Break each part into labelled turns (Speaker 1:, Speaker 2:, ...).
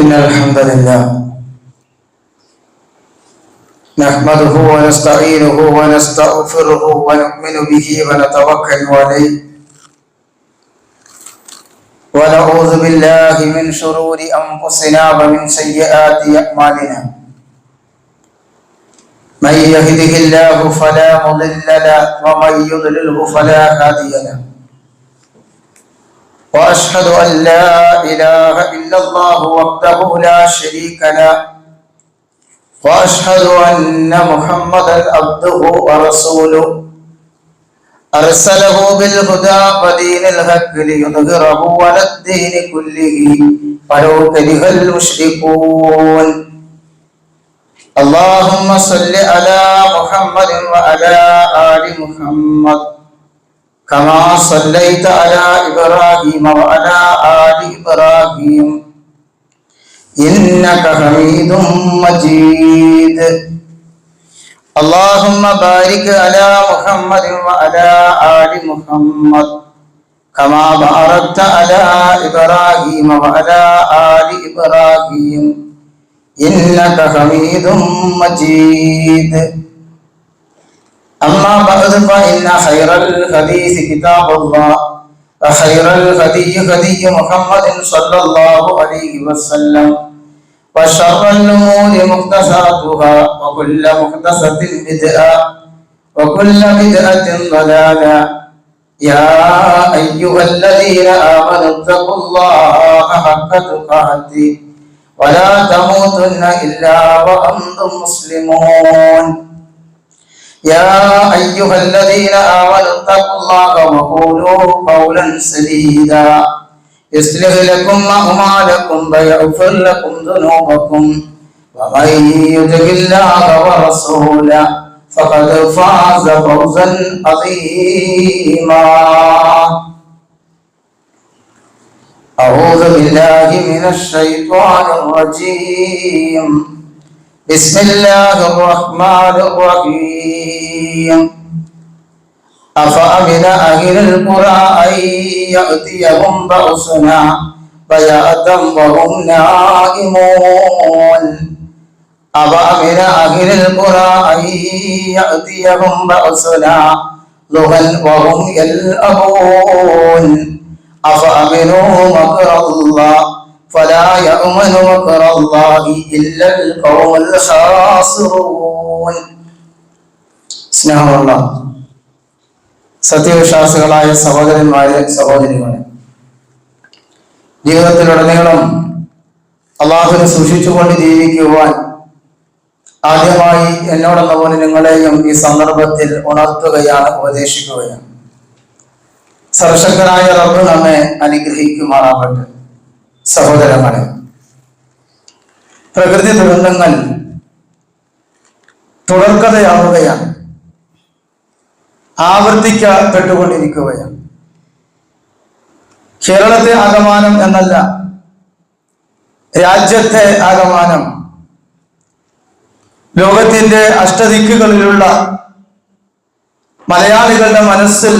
Speaker 1: إن الحمد لله نحمده ونستعينه ونستغفره ونؤمن به ونتوكل عليه ونعوذ بالله من شرور أنفسنا ومن سيئات أعمالنا من يهده الله فلا مضل له ومن يضلله فلا هادي له وأشهد أن لا إله إلا الله وحده لا شريك له وأشهد أن محمدا عبده ورسوله أرسله بالهدى ودين الحق ليظهره على الدين كله ولو كره المشركون اللهم صل على محمد وعلى آل محمد كما صليت على إبراهيم وعلى آل إبراهيم إنك حميد مجيد اللهم بارك على محمد وعلى آل محمد كما باركت على إبراهيم وعلى آل إبراهيم إنك حميد مجيد أما بعد فإن خير الحديث كتاب الله وخير الهدي هدي محمد صلى الله عليه وسلم وشر الأمور محدثاتها وكل محدثة بدعة وكل بدعة ضلالة يا أيها الذين آمنوا اتقوا الله حق تقاته ولا تموتن إلا وأنتم مسلمون يا أيها الذين آمنوا اتقوا الله وقولوا قولا سديدا يصلح لكم أعمالكم ويغفر لكم ذنوبكم ومن يطع الله ورسوله فقد فاز فوزا عظيما أعوذ بالله من الشيطان الرجيم بسم الله الرحمن الرحيم أفأمن أهل القرى أن يأتيهم بأسنا بياتا وهم نائمون أفأمن أهل القرى أن يأتيهم بأسنا ضحى وهم يلعبون أفأمنوا مكر الله فلا يأمن مكر الله إلا القوم الخاسرون. സ്നേഹമുള്ള സത്യവിശ്വാസികളായ സഹോദരന്മാരെ സഹോദരികളെ, ജീവിതത്തിലുടനീളം അള്ളാഹുവിനെ സൂക്ഷിച്ചുകൊണ്ട് ജീവിക്കുവാൻ ആദ്യമായി എന്നോടെന്ന പോലെ നിങ്ങളെയും ഈ സന്ദർഭത്തിൽ ഉണർത്തുകയാണ്, ഉപദേശിക്കുകയാണ്. സർവശക്തനായ റബ്ബ് നമ്മെ അനുഗ്രഹിക്കുമാറാകട്ടെ. സഹോദരങ്ങളെ, പ്രകൃതി ദുരന്തങ്ങൾ തുടർക്കഥയാവുകയാണ്, ആവർത്തിക്കപ്പെട്ടുകൊണ്ടിരിക്കുകയാണ്. കേരളത്തെ ആകമാനം എന്നല്ല, രാജ്യത്തെ ആകമാനം, ലോകത്തിന്റെ അഷ്ടദിക്കുകളിലുള്ള മലയാളികളുടെ മനസ്സിൽ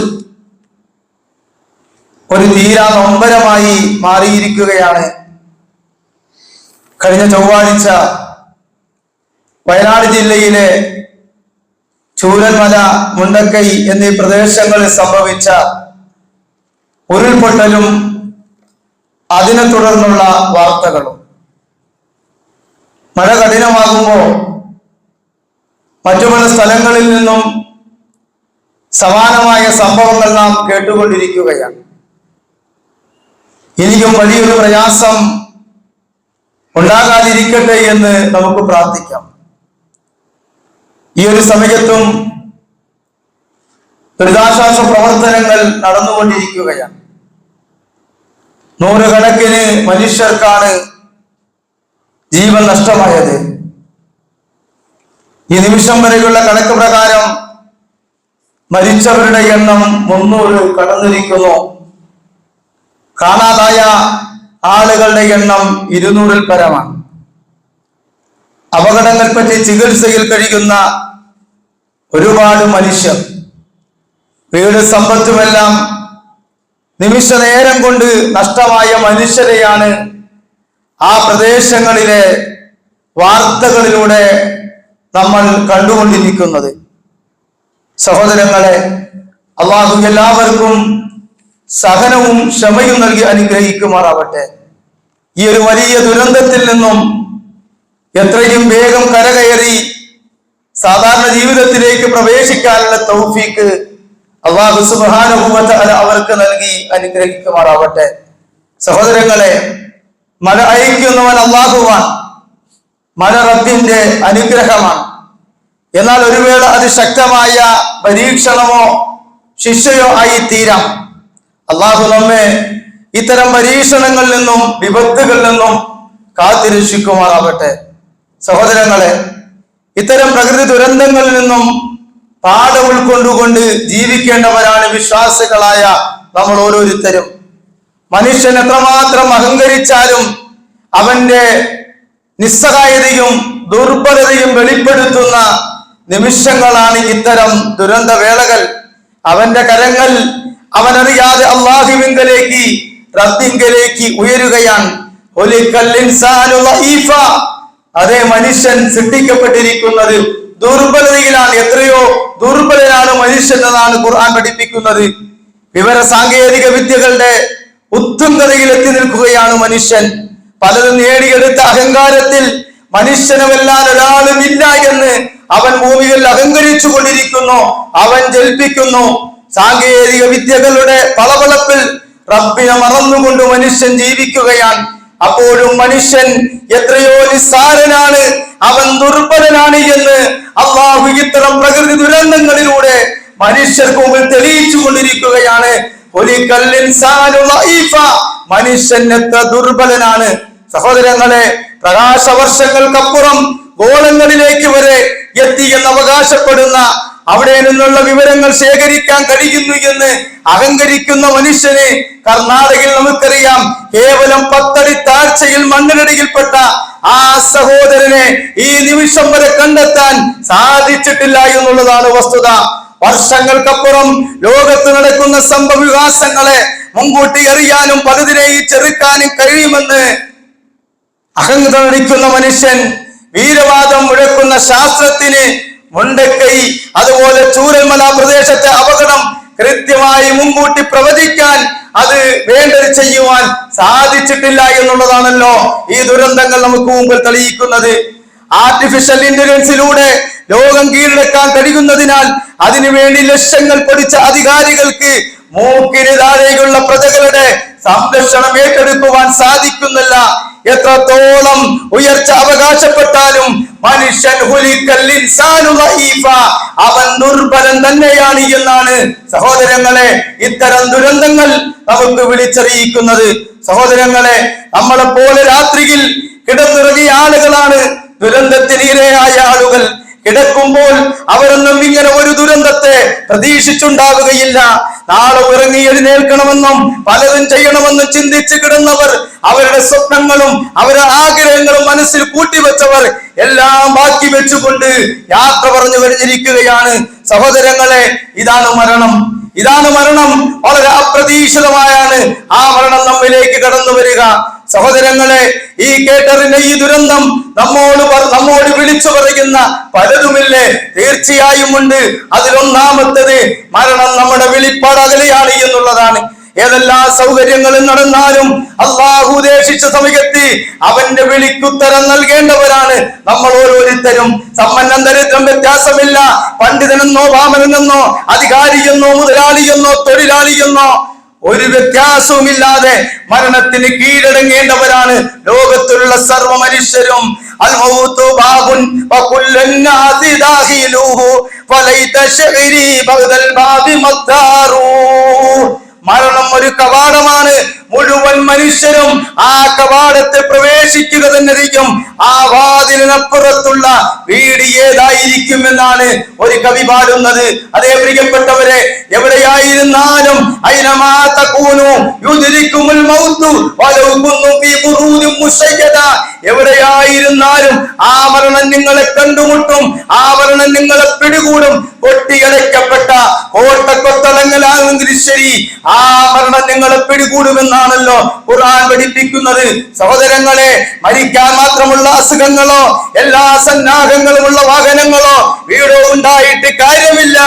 Speaker 1: ഒരു തീരാ നൊമ്പരമായി മാറിയിരിക്കുകയാണ്. കഴിഞ്ഞ ചൊവ്വാഴ്ച വയനാട് ജില്ലയിലെ ചൂരൽമല, മുണ്ടക്കൈ എന്നീ പ്രദേശങ്ങളിൽ സംഭവിച്ച ഉരുൾപൊട്ടലും അതിനെ തുടർന്നുള്ള വാർത്തകളും. മഴ കഠിനമാകുമ്പോൾ മറ്റു പല സ്ഥലങ്ങളിൽ നിന്നും സമാനമായ സംഭവങ്ങൾ നാം കേട്ടുകൊണ്ടിരിക്കുകയാണ്. ഇനിയും വലിയൊരു പ്രയാസം ഉണ്ടാകാതിരിക്കട്ടെ എന്ന് നമുക്ക് പ്രാർത്ഥിക്കാം. ഈ ഒരു സമയത്തും ദുരിതാശ്വാസ പ്രവർത്തനങ്ങൾ നടന്നുകൊണ്ടിരിക്കുകയാണ്. നൂറുകണക്കിന് മനുഷ്യർക്കാണ് ജീവൻ നഷ്ടമായത്. ഈ നിമിഷം വരെയുള്ള കണക്ക് പ്രകാരം മരിച്ചവരുടെ എണ്ണം 300 കടന്നിരിക്കുന്നു. കാണാതായ ആളുകളുടെ എണ്ണം 200-ൽ പരമാണ്. അപകടങ്ങൾ പറ്റി ചികിത്സയിൽ കഴിയുന്ന ഒരുപാട് മനുഷ്യർ, വീട് സമ്പത്തുമെല്ലാം നിമിഷ നേരം കൊണ്ട് നഷ്ടമായ മനുഷ്യരെയാണ് ആ പ്രദേശങ്ങളിലെ വാർത്തകളിലൂടെ നമ്മൾ കണ്ടുകൊണ്ടിരിക്കുന്നത്. സഹോദരങ്ങളെ, അള്ളാഹു എല്ലാവർക്കും സഹനവും ക്ഷമയും നൽകി അനുഗ്രഹിക്കുമാറാവട്ടെ. ഈ ഒരു വലിയ ദുരന്തത്തിൽ നിന്നും എത്രയും വേഗം കരകയറി സാധാരണ ജീവിതത്തിലേക്ക് പ്രവേശിക്കാനുള്ള തൗഫീക്ക് അല്ലാഹു സുബ്ഹാനഹു വ തആല അവർക്ക് നൽകി അനുഗ്രഹിക്കുമാറാവട്ടെ. സഹോദരങ്ങളെ, മഴ അയക്കുന്നവൻ അല്ലാഹുവാണ്. മഴ റബ്ബിന്റെ അനുഗ്രഹമാണ്. എന്നാൽ ഒരു വേള അത് ശക്തമായ പരീക്ഷണമോ ശിക്ഷയോ ആയി തീരാം. അല്ലാഹു നമ്മെ ഇത്തരം പരീക്ഷണങ്ങളിൽ നിന്നും വിപത്തുകളിൽ നിന്നും കാത്തിരക്ഷിക്കുമാറാവട്ടെ. സഹോദരങ്ങളെ, ഇത്തരം പ്രകൃതി ദുരന്തങ്ങളിൽ നിന്നും പാഠം ഉൾക്കൊണ്ടുകൊണ്ട് ജീവിക്കേണ്ടവരാണ് വിശ്വാസികളായ നമ്മൾ ഓരോരുത്തരും. മനുഷ്യൻ എത്രമാത്രം അഹങ്കരിച്ചാലും അവന്റെ നിസ്സഹായതയും ദുർബലതയും വെളിപ്പെടുത്തുന്ന നിമിഷങ്ങളാണ് ഇത്തരം ദുരന്ത വേളകൾ. അവന്റെ കരങ്ങൾ അവനറിയാതെ അല്ലാഹുവിങ്കലേക്ക് റബ്ബിങ്കലേക്ക് ഉയരുകയാണ്. അതേ, മനുഷ്യൻ സൃഷ്ടിക്കപ്പെട്ടിരിക്കുന്നത് ദുർബലതയിലാണ്. എത്രയോ ദുർബലനാണ് മനുഷ്യൻ എന്നാണ് ഖുർആൻ പഠിപ്പിക്കുന്നത്. വിവര സാങ്കേതിക വിദ്യകളുടെ ഉത്തുംഗതയിൽ എത്തി നിൽക്കുകയാണ് മനുഷ്യൻ. പലതും നേടിയെടുത്ത അഹങ്കാരത്തിൽ മനുഷ്യനെ വെല്ലാൻ ഒരാളും ഇല്ല എന്ന് അവൻ ഭൂമിയിൽ അഹങ്കരിച്ചു കൊണ്ടിരിക്കുന്നു. അവൻ ജൽപ്പിക്കുന്നു. സാങ്കേതിക വിദ്യകളുടെ പളപളപ്പിൽ റബ്ബിനെ മറന്നുകൊണ്ട് മനുഷ്യൻ ജീവിക്കുകയാണ്. അപ്പോഴും മനുഷ്യൻ എത്രയോ നിസ്സാരനാണ്, അവൻ ദുർബലനാണ് എന്ന് അല്ലാഹു ഇത്തരം പ്രകൃതി ദുരന്തങ്ങളിലൂടെ മനുഷ്യർക്ക് മുമ്പിൽ തെളിയിച്ചു കൊണ്ടിരിക്കുകയാണ്. മനുഷ്യൻ എത്ര ദുർബലനാണ്. സഹോദരങ്ങളെ, പ്രകാശവർഷങ്ങൾക്കപ്പുറം ഗോളങ്ങളിലേക്ക് വരെ എത്തി എന്ന് അവകാശപ്പെടുന്ന, അവിടെ നിന്നുള്ള വിവരങ്ങൾ ശേഖരിക്കാൻ കഴിയുന്നു എന്ന് അഹങ്കരിക്കുന്ന മനുഷ്യന് കർണാടകയിൽ നമുക്കറിയാം, കേവലം 10 അടി താഴ്ചയിൽ മണ്ണിനടിയിൽപ്പെട്ട ആ സഹോദരനെ ഈ നിമിഷം വരെ കണ്ടെത്താൻ സാധിച്ചിട്ടില്ല എന്നുള്ളതാണ് വസ്തുത. വർഷങ്ങൾക്കപ്പുറം ലോകത്ത് നടക്കുന്ന സംഭവ വികാസങ്ങളെ മുൻകൂട്ടി അറിയാനും പലതിനെ ചെറുക്കാനും കഴിയുമെന്ന് അഹങ്കരിക്കുന്ന മനുഷ്യൻ, വീരവാദം മുഴക്കുന്ന ശാസ്ത്രത്തിന് മുണ്ടക്കൈ, അതുപോലെ ചൂരൽമല പ്രദേശത്തെ അപകടം കൃത്യമായി മുൻകൂട്ടി പ്രവചിക്കാൻ, അത് വേണ്ടത് ചെയ്യുവാൻ സാധിച്ചിട്ടില്ല എന്നുള്ളതാണല്ലോ ഈ ദുരന്തങ്ങൾ നമുക്ക് മുമ്പിൽ തെളിയിക്കുന്നത്. ആർട്ടിഫിഷ്യൽ ഇന്റലിജൻസിലൂടെ ലോകം കീഴടക്കാൻ കഴിയുന്നതിനാൽ അതിനുവേണ്ടി ലക്ഷങ്ങൾ പൊടിച്ച അധികാരികൾക്ക് മൂക്കിന് താഴെയുള്ള പ്രജകളുടെ സംരക്ഷണം ഏറ്റെടുക്കുവാൻ സാധിക്കുന്നില്ല. എത്രത്തോളം ഉയർച്ച അവകാശപ്പെട്ടാലും മനുഷ്യൻ അവൻ ദുർബലൻ തന്നെയാണ് എന്നാണ് സഹോദരങ്ങളെ ഇത്തരം ദുരന്തങ്ങൾ നമുക്ക് വിളിച്ചറിയിക്കുന്നത്. സഹോദരങ്ങളെ, നമ്മളെപ്പോലെ രാത്രിയിൽ കിടന്നുറങ്ങിയ ആളുകളാണ് ദുരന്തത്തിന് ഇരയായ ആളുകൾ. കിടക്കുമ്പോൾ അവരൊന്നും ഇങ്ങനെ ഒരു ദുരന്തത്തെ പ്രതീക്ഷിച്ചുണ്ടാവുകയില്ല. നാളെ ഉറങ്ങി എഴുന്നേൽക്കണമെന്നും പലതും ചെയ്യണമെന്നും ചിന്തിച്ച് കിടന്നവർ, അവരുടെ സ്വപ്നങ്ങളും അവരുടെ ആഗ്രഹങ്ങളും മനസ്സിൽ കൂട്ടിവെച്ചവർ എല്ലാം ബാക്കി വെച്ചുകൊണ്ട് യാത്ര പറഞ്ഞു കഴിഞ്ഞിരിക്കുകയാണ്. സഹോദരങ്ങളെ, ഇതാണ് മരണം. ഇതാണ് മരണം. വളരെ അപ്രതീക്ഷിതമായാണ് ആ മരണം നമ്മിലേക്ക് കടന്നു വരിക. സഹോദരങ്ങളെ, ഈ കേട്ടറിന്റെ ഈ ദുരന്തം നമ്മോട് വിളിച്ചു പറയുന്ന പലതുമില്ലേ? തീർച്ചയായും ഉണ്ട്. അതിലൊന്നാമത്തത് മരണം നമ്മുടെ വെളിപ്പാടകലെയാണ് എന്നുള്ളതാണ്. ഏതെല്ലാം സൗകര്യങ്ങളും നടന്നാലും അല്ലാഹു ഉദ്ദേശിച്ച സമയത്ത് അവന്റെ വിളിക്കുത്തരം നൽകേണ്ടവരാണ് നമ്മൾ ഓരോരുത്തരും. സമ്പന്നം ദരിദ്രം വ്യത്യാസമില്ല. പണ്ഡിതനെന്നോ വാമനെന്നോ അധികാരിയെന്നോ മുതലാളിയെന്നോ തൊഴിലാളിയെന്നോ ഒരു വ്യത്യാസവുമില്ലാതെ മരണത്തിന് കീഴടങ്ങേണ്ടവരാണ് ലോകത്തിലുള്ള സർവ്വ മനുഷ്യരും. മരണം ഒരു കവാടമാണ്. മുഴുവൻ മനുഷ്യരും ആ കവാടത്തെ പ്രവേശിക്കുക തന്നെ ചെയ്യും. ആ വാതിലിനപ്പുറത്തുള്ള വീട് ഏതായിരിക്കുമെന്നാണ് ഒരു കവി പാടുന്നത്. അതേ പ്രിയപ്പെട്ടവരെ, എവിടെയായിരുന്നാലും എവിടെയായിരുന്നാലും ആ മരണം നിങ്ങളെ കണ്ടുമുട്ടും. ആ മരണം നിങ്ങളെ പിടികൂടും. കൊട്ടിയടയ്ക്കപ്പെട്ട കോട്ടക്കൊത്തളങ്ങളാണെങ്കിലും ശരി, ആ മരണം നിങ്ങളെ പിടികൂടുമെന്നാണ് എന്നാണല്ലോ ഖുർആൻ പഠിപ്പിക്കുന്നത്. സഹോദരങ്ങളെ, മരിക്കാൻ മാത്രമുള്ള അസുഖങ്ങളോ എല്ലാ സന്നാഹങ്ങളുമുള്ള വാഹനങ്ങളോ വീടോ ഉണ്ടായിട്ട് കാര്യമില്ല.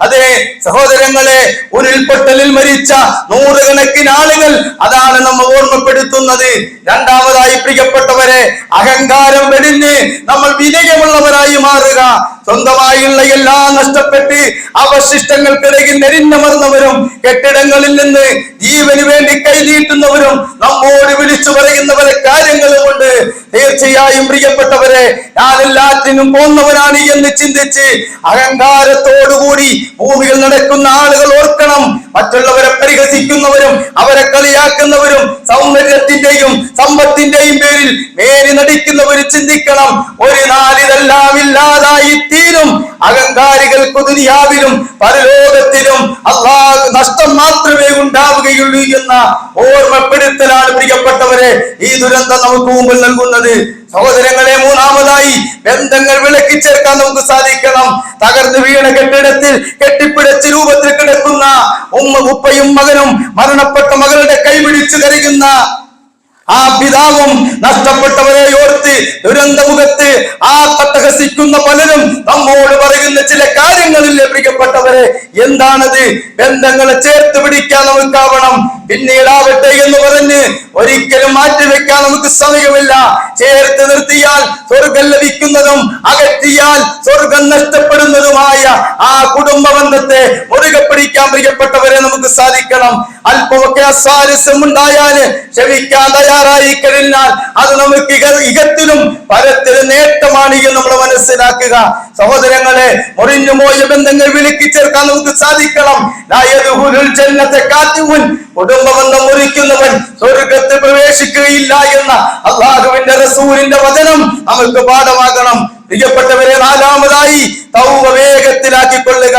Speaker 1: അതെ സഹോദരങ്ങളെ, ഉരുൾപൊട്ടലിൽ മരിച്ച നൂറുകണക്കിന് ആളുകൾ അതാണ് നമ്മൾ ഓർമ്മപ്പെടുത്തുന്നത്. രണ്ടാമതായി പ്രിയപ്പെട്ടവരെ, അഹങ്കാരം വെടിഞ്ഞ് നമ്മൾ വിനയമുള്ളവരായി മാറുക. സ്വന്തമായുള്ള എല്ലാം നഷ്ടപ്പെട്ട് അവശിഷ്ടങ്ങൾക്കിടയിൽ നെരിഞ്ഞമർന്നവരും കെട്ടിടങ്ങളിൽ നിന്ന് ജീവന് വേണ്ടി കൈനീട്ടുന്നവരും നമ്മോട് വിളിച്ചു പറയുന്നവരെ കാര്യങ്ങളുമുണ്ട്. തീർച്ചയായും പ്രിയപ്പെട്ടവരെ, ഞാൻ എല്ലാത്തിനും പോന്നവനാണ് എന്ന് ചിന്തിച്ച് അഹങ്കാരത്തോടുകൂടി ഭൂമിയിൽ നടക്കുന്ന ആളുകൾ ഓർക്കണം. മറ്റുള്ളവരെ പരിഹസിക്കുന്നവരും അവരെ കളിയാക്കുന്നവരും സൗന്ദര്യത്തിന്റെയും സമ്പത്തിന്റെയും പേരിൽ മേരി നടിക്കുന്നവരും ചിന്തിക്കണം, ഒരു നാളിതെല്ലാം ഇല്ലാതായി തീരും. അഹങ്കാരികൾക്ക് ദുനിയാവിലും പരലോകത്തിലും അല്ലാഹ് നഷ്ടം മാത്രമേ ഉണ്ടാവുകയുള്ളൂ എന്ന ഓർമ്മപ്പെടുത്തലാണ് പ്രിയപ്പെട്ടവരെ ഈ ദുരന്തം നമുക്ക് മുമ്പിൽ നൽകുന്നത്. സഹോദരങ്ങളെ, മൂന്നാമതായി ബന്ധങ്ങൾ വിളക്കി ചേർക്കാൻ നമുക്ക് സാധിക്കണം. തകർന്നു വീണ കെട്ടിടത്തിൽ കെട്ടിപ്പിടിച്ച രൂപത്തിൽ കിടക്കുന്ന ഉപ്പയും മകനും മരണപ്പെട്ട മകളുടെ കൈപിടിച്ചു കരയുന്ന ആ പിതാവും നഷ്ടപ്പെട്ടവരെ ഓർത്ത് ദുരന്തമുഖത്ത് ആ തട്ടഹസിക്കുന്ന പലരും നമ്മോട് പറയുന്ന ചില കാര്യങ്ങളില്ലേ പ്രിയപ്പെട്ടവരെ? എന്താണത്? ബന്ധങ്ങളെ ചേർത്ത് പിടിക്കാൻ നമുക്കാവണം. പിന്നീടാവട്ടെ എന്ന് പറഞ്ഞ് ഒരിക്കലും മാറ്റിവെക്കാൻ നമുക്ക് സമയമില്ല. ചേർത്ത് നിർത്തിയാൽ സ്വർഗം ലഭിക്കുന്നതും അകറ്റിയാൽ സ്വർഗം നഷ്ടപ്പെടുന്നതുമായ ആ കുടുംബ ബന്ധത്തെ മുറുകെ പിടിക്കാൻ പ്രിയപ്പെട്ടവരെ നമുക്ക് സാധിക്കണം. അല്പമൊക്കെ അസ്വാരസ്യം ഉണ്ടായാല് ക്ഷമിക്കാൻ തയ്യാറായി കഴിഞ്ഞാൽ അത് നമുക്ക് ഇകത്തിലും പരത്തിലും നേട്ടമാണ് എന്ന് നമ്മൾ മനസ്സിലാക്കുക. സഹോദരങ്ങളെ, മുറിഞ്ഞുപോയ ബന്ധങ്ങൾ വിളിക്കി ചേർക്കാൻ നമുക്ക് സാധിക്കണം. കുടുംബ ബന്ധം മുറിക്കുന്നവൻ സ്വർഗത്തിൽ പ്രവേശിക്കുകയില്ല എന്ന അല്ലാഹുവിന്റെ റസൂലിന്റെ വചനം നമുക്ക് പാഠമാകണം. പ്രിയപ്പെട്ടവരെ, നാലാമതായി തൗബ വേഗത്തിലാക്കിക്കൊള്ളുക.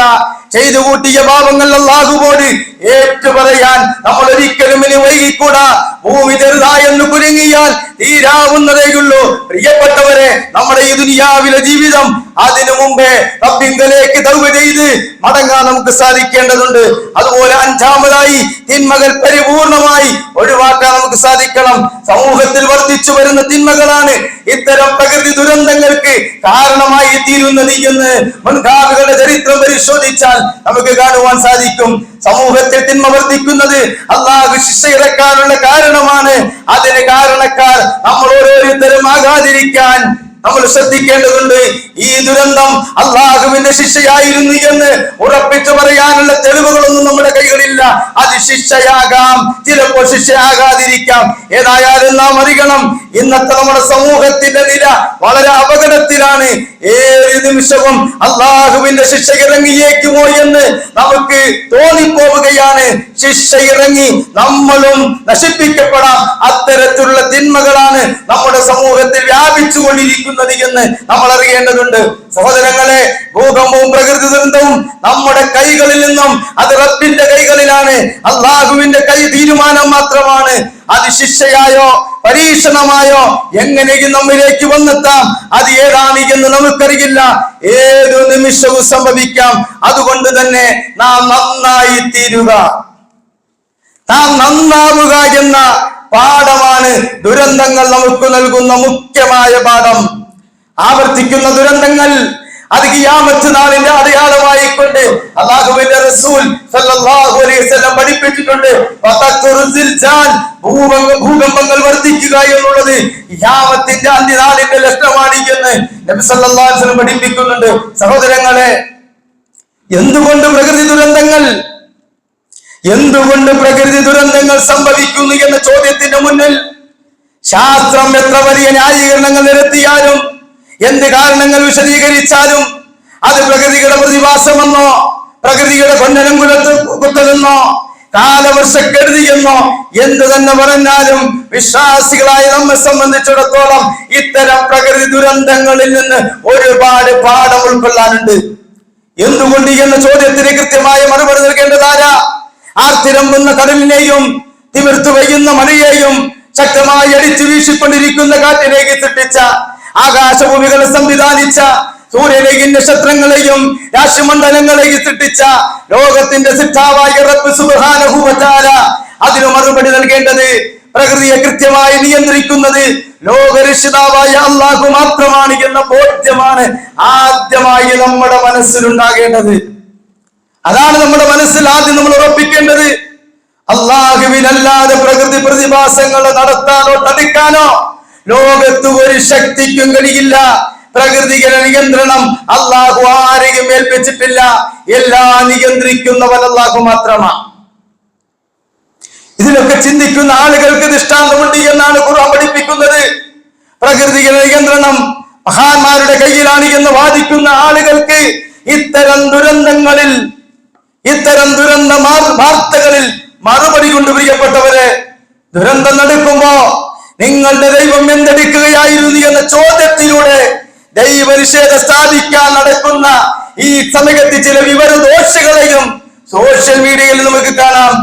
Speaker 1: ചെയ്തു കൂട്ടിയ പാപങ്ങൾ അല്ലാഹുവോട് ഏറ്റുപറയാൻ നമ്മൾ ഒരിക്കലും ഇനി വൈകിക്കൂടാ. ഭൂമി ചെറുതായെന്ന് കുലുങ്ങിയാൽ തീരാവുന്നതേയുള്ളൂ. പ്രിയപ്പെട്ടവരെ, നമ്മുടെ ഈ ദുനിയാവിലെ ജീവിതം അതിനു മുമ്പേ റബ്ബിങ്കലേക്ക് തൗബ ചെയ്ത് മടങ്ങാൻ നമുക്ക് സാധിക്കേണ്ടതുണ്ട്. അതുപോലെ അഞ്ചാമതായി തിന്മകൾ പരിപൂർണമായി ഒഴിവാക്കാൻ നമുക്ക് സാധിക്കണം. സമൂഹത്തിൽ വർദ്ധിച്ചു വരുന്ന തിന്മകളാണ് ഇത്തരം പ്രകൃതി ദുരന്തങ്ങൾക്ക് കാരണമായി തീരുന്നത് എന്ന് മുൻഗാമികളുടെ ചരിത്രം പരിശോധിച്ചാൽ നമുക്ക് കാണുവാൻ സാധിക്കും. സമൂഹത്തിൽ തിന്മ വർദ്ധിക്കുന്നത് അല്ലാഹു ശിക്ഷ ഇറക്കാനുള്ള കാരണമാണ്. അതിന് കാരണക്കാർ നമ്മൾ ഓരോരുത്തരും ആകാതിരിക്കാൻ നമ്മൾ ശ്രദ്ധിക്കേണ്ടതുണ്ട്. ഈ ദുരന്തം അല്ലാഹുവിന്റെ ശിക്ഷയായിരുന്നു എന്ന് ഉറപ്പിച്ചു പറയാനുള്ള തെളിവുകളൊന്നും നമ്മുടെ കൈകളില്ല. അത് ശിക്ഷയാകാം, ചിലപ്പോൾ ശിക്ഷയാകാതിരിക്കാം. ഏതായാലും നാം അറിയണം, ഇന്നത്തെ നമ്മുടെ സമൂഹത്തിന്റെ നില വളരെ അപകടത്തിലാണ്. ഏത് നിമിഷവും അല്ലാഹുവിന്റെ ശിക്ഷ ഇറങ്ങിയേക്കുമോ എന്ന് നമുക്ക് തോന്നിപ്പോവുകയാണ്. ശിക്ഷ ഇറങ്ങി നമ്മളും നശിപ്പിക്കപ്പെടാം. അത്തരത്തിലുള്ള തിന്മകളാണ് നമ്മുടെ സമൂഹത്തിൽ വ്യാപിച്ചു കൊണ്ടിരിക്കുന്നത് എന്ന് നമ്മൾ അറിയേണ്ടതുണ്ട്. സഹോദരങ്ങളെ, ഭൂകമ്പവും പ്രകൃതി ദുരന്തവും നമ്മുടെ കൈകളിൽ നിന്നും അത് റബ്ബിന്റെ കൈകളിലാണ്. അല്ലാഹുവിന്റെ കൈ തീരുമാനം മാത്രമാണ്. അത് ശിക്ഷയായോ പരീക്ഷണമായോ എങ്ങനെയും നമ്മിലേക്ക് വന്നെത്താം. അത് ഏതാണ് എന്ന് നമുക്കറിയില്ല. ഏതു നിമിഷവും സംഭവിക്കാം. അതുകൊണ്ട് തന്നെ നാം നന്നായി തീരുക, നാം നന്നാവുക എന്ന പാഠമാണ് ദുരന്തങ്ങൾ നമുക്ക് നൽകുന്ന മുഖ്യമായ പാഠം. ആവർത്തിക്കുന്ന ദുരന്തങ്ങൾ അത് ഖിയാമത്ത് നാളിന്റെ അടയാളമായിക്കൊണ്ട് അല്ലാഹുവിന്റെ റസൂൽ സല്ലല്ലാഹു അലൈഹി വസല്ലം പഠിപ്പിച്ചിട്ടുണ്ട്. ഭൂകമ്പങ്ങൾ വർദ്ധിക്കുക എന്നുള്ളത് ഖിയാമത്തിന്റെ അന്ത്യനാളിന്റെ ലക്ഷണമാണ് എന്ന് നബി സല്ലല്ലാഹു അലൈഹി വസല്ലം പഠിപ്പിക്കുന്നുണ്ട്. സഹോദരങ്ങളെ, എന്തുകൊണ്ട് പ്രകൃതി ദുരന്തങ്ങൾ സംഭവിക്കുന്നു എന്ന ചോദ്യത്തിന്റെ മുന്നിൽ ശാസ്ത്രം എത്ര വലിയ ന്യായീകരണങ്ങൾ നിരത്തിയാലും എന്ത് കാരണങ്ങൾ വിശദീകരിച്ചാലും അത് പ്രകൃതിയുടെ പ്രതിഭാസമെന്നോ പ്രകൃതിയുടെ കൊന്നനം കുത്തലെന്നോ കാലവർഷക്കെടുതിയെന്നോ എന്ത് തന്നെ പറഞ്ഞാലും വിശ്വാസികളായ നമ്മെ സംബന്ധിച്ചിടത്തോളം ഇത്തരം പ്രകൃതി ദുരന്തങ്ങളിൽ നിന്ന് ഒരുപാട് പാഠം ഉൾക്കൊള്ളാനുണ്ട്. എന്തുകൊണ്ട് എന്ന ചോദ്യത്തിന് കൃത്യമായ മറുപടി നൽകേണ്ടതാരാ? ആർത്തിരമ്പുന്ന കടലിനെയും തിമിർത്തു പെയ്യുന്ന മഴയെയും ശക്തമായി അടിച്ചു വീശിക്കൊണ്ടിരിക്കുന്ന കാറ്റിലേക്ക് സൃഷ്ടിച്ച, ആകാശഭൂമികളെ സംവിധാനിച്ച, സൂര്യനെയും നക്ഷത്രങ്ങളെയും രാശിമണ്ഡലങ്ങളെയും സൃഷ്ടിച്ച ലോകത്തിന്റെ സിദ്ധാവായ റബ്ബ് സുബ്ഹാനഹു വ തആല അതിന് മറുപടി നൽകേണ്ടത്, പ്രകൃതിയെ കൃത്യമായി നിയന്ത്രിക്കുന്നത് ലോകരക്ഷിതാവായ അല്ലാഹു മാത്രമാണ് എന്ന ബോധ്യമാണ് ആദ്യമായി നമ്മുടെ മനസ്സിലുണ്ടാകേണ്ടത്. അതാണ് നമ്മുടെ മനസ്സിൽ ആദ്യം നമ്മൾ ഉറപ്പിക്കേണ്ടത്. അല്ലാഹുവിനല്ലാതെ പ്രകൃതി പ്രതിഭാസങ്ങൾ നടത്താനോ തടുക്കാനോ ലോകത്ത് ഒരു ശക്തിക്കും കഴിയില്ല. പ്രകൃതിയുടെ നിയന്ത്രണം അല്ലാഹു ആരെയും ഏൽപ്പിച്ചിട്ടില്ല. എല്ലാം നിയന്ത്രിക്കുന്നവൻ അല്ലാഹു മാത്രമാണ്. ഇതിലൊക്കെ ചിന്തിക്കുന്ന ആളുകൾക്ക് ദൃഷ്ടാന്തമുണ്ട് എന്നാണ് ഖുർആൻ പഠിപ്പിക്കുന്നത്. പ്രകൃതിയുടെ നിയന്ത്രണം മഹാന്മാരുടെ കയ്യിലാണ് എന്ന് വാദിക്കുന്ന ആളുകൾക്ക് ഇത്തരം ദുരന്തങ്ങളിൽ, ഇത്തരം ദുരന്ത വാർത്തകളിൽ മറുപടി കൊണ്ട് പ്രിയപ്പെട്ടവരെ, ദുരന്തം നടക്കുമ്പോ നിങ്ങളുടെ ദൈവം എന്തെടുക്കുകയായിരുന്നു എന്ന ചോദ്യത്തിലൂടെ ദൈവനിഷേധം സ്ഥാപിക്കാൻ നടക്കുന്ന ഈ സമയത്ത് ചില വിവരദോഷികളെയും സോഷ്യൽ മീഡിയയിൽ നമുക്ക് കാണാം.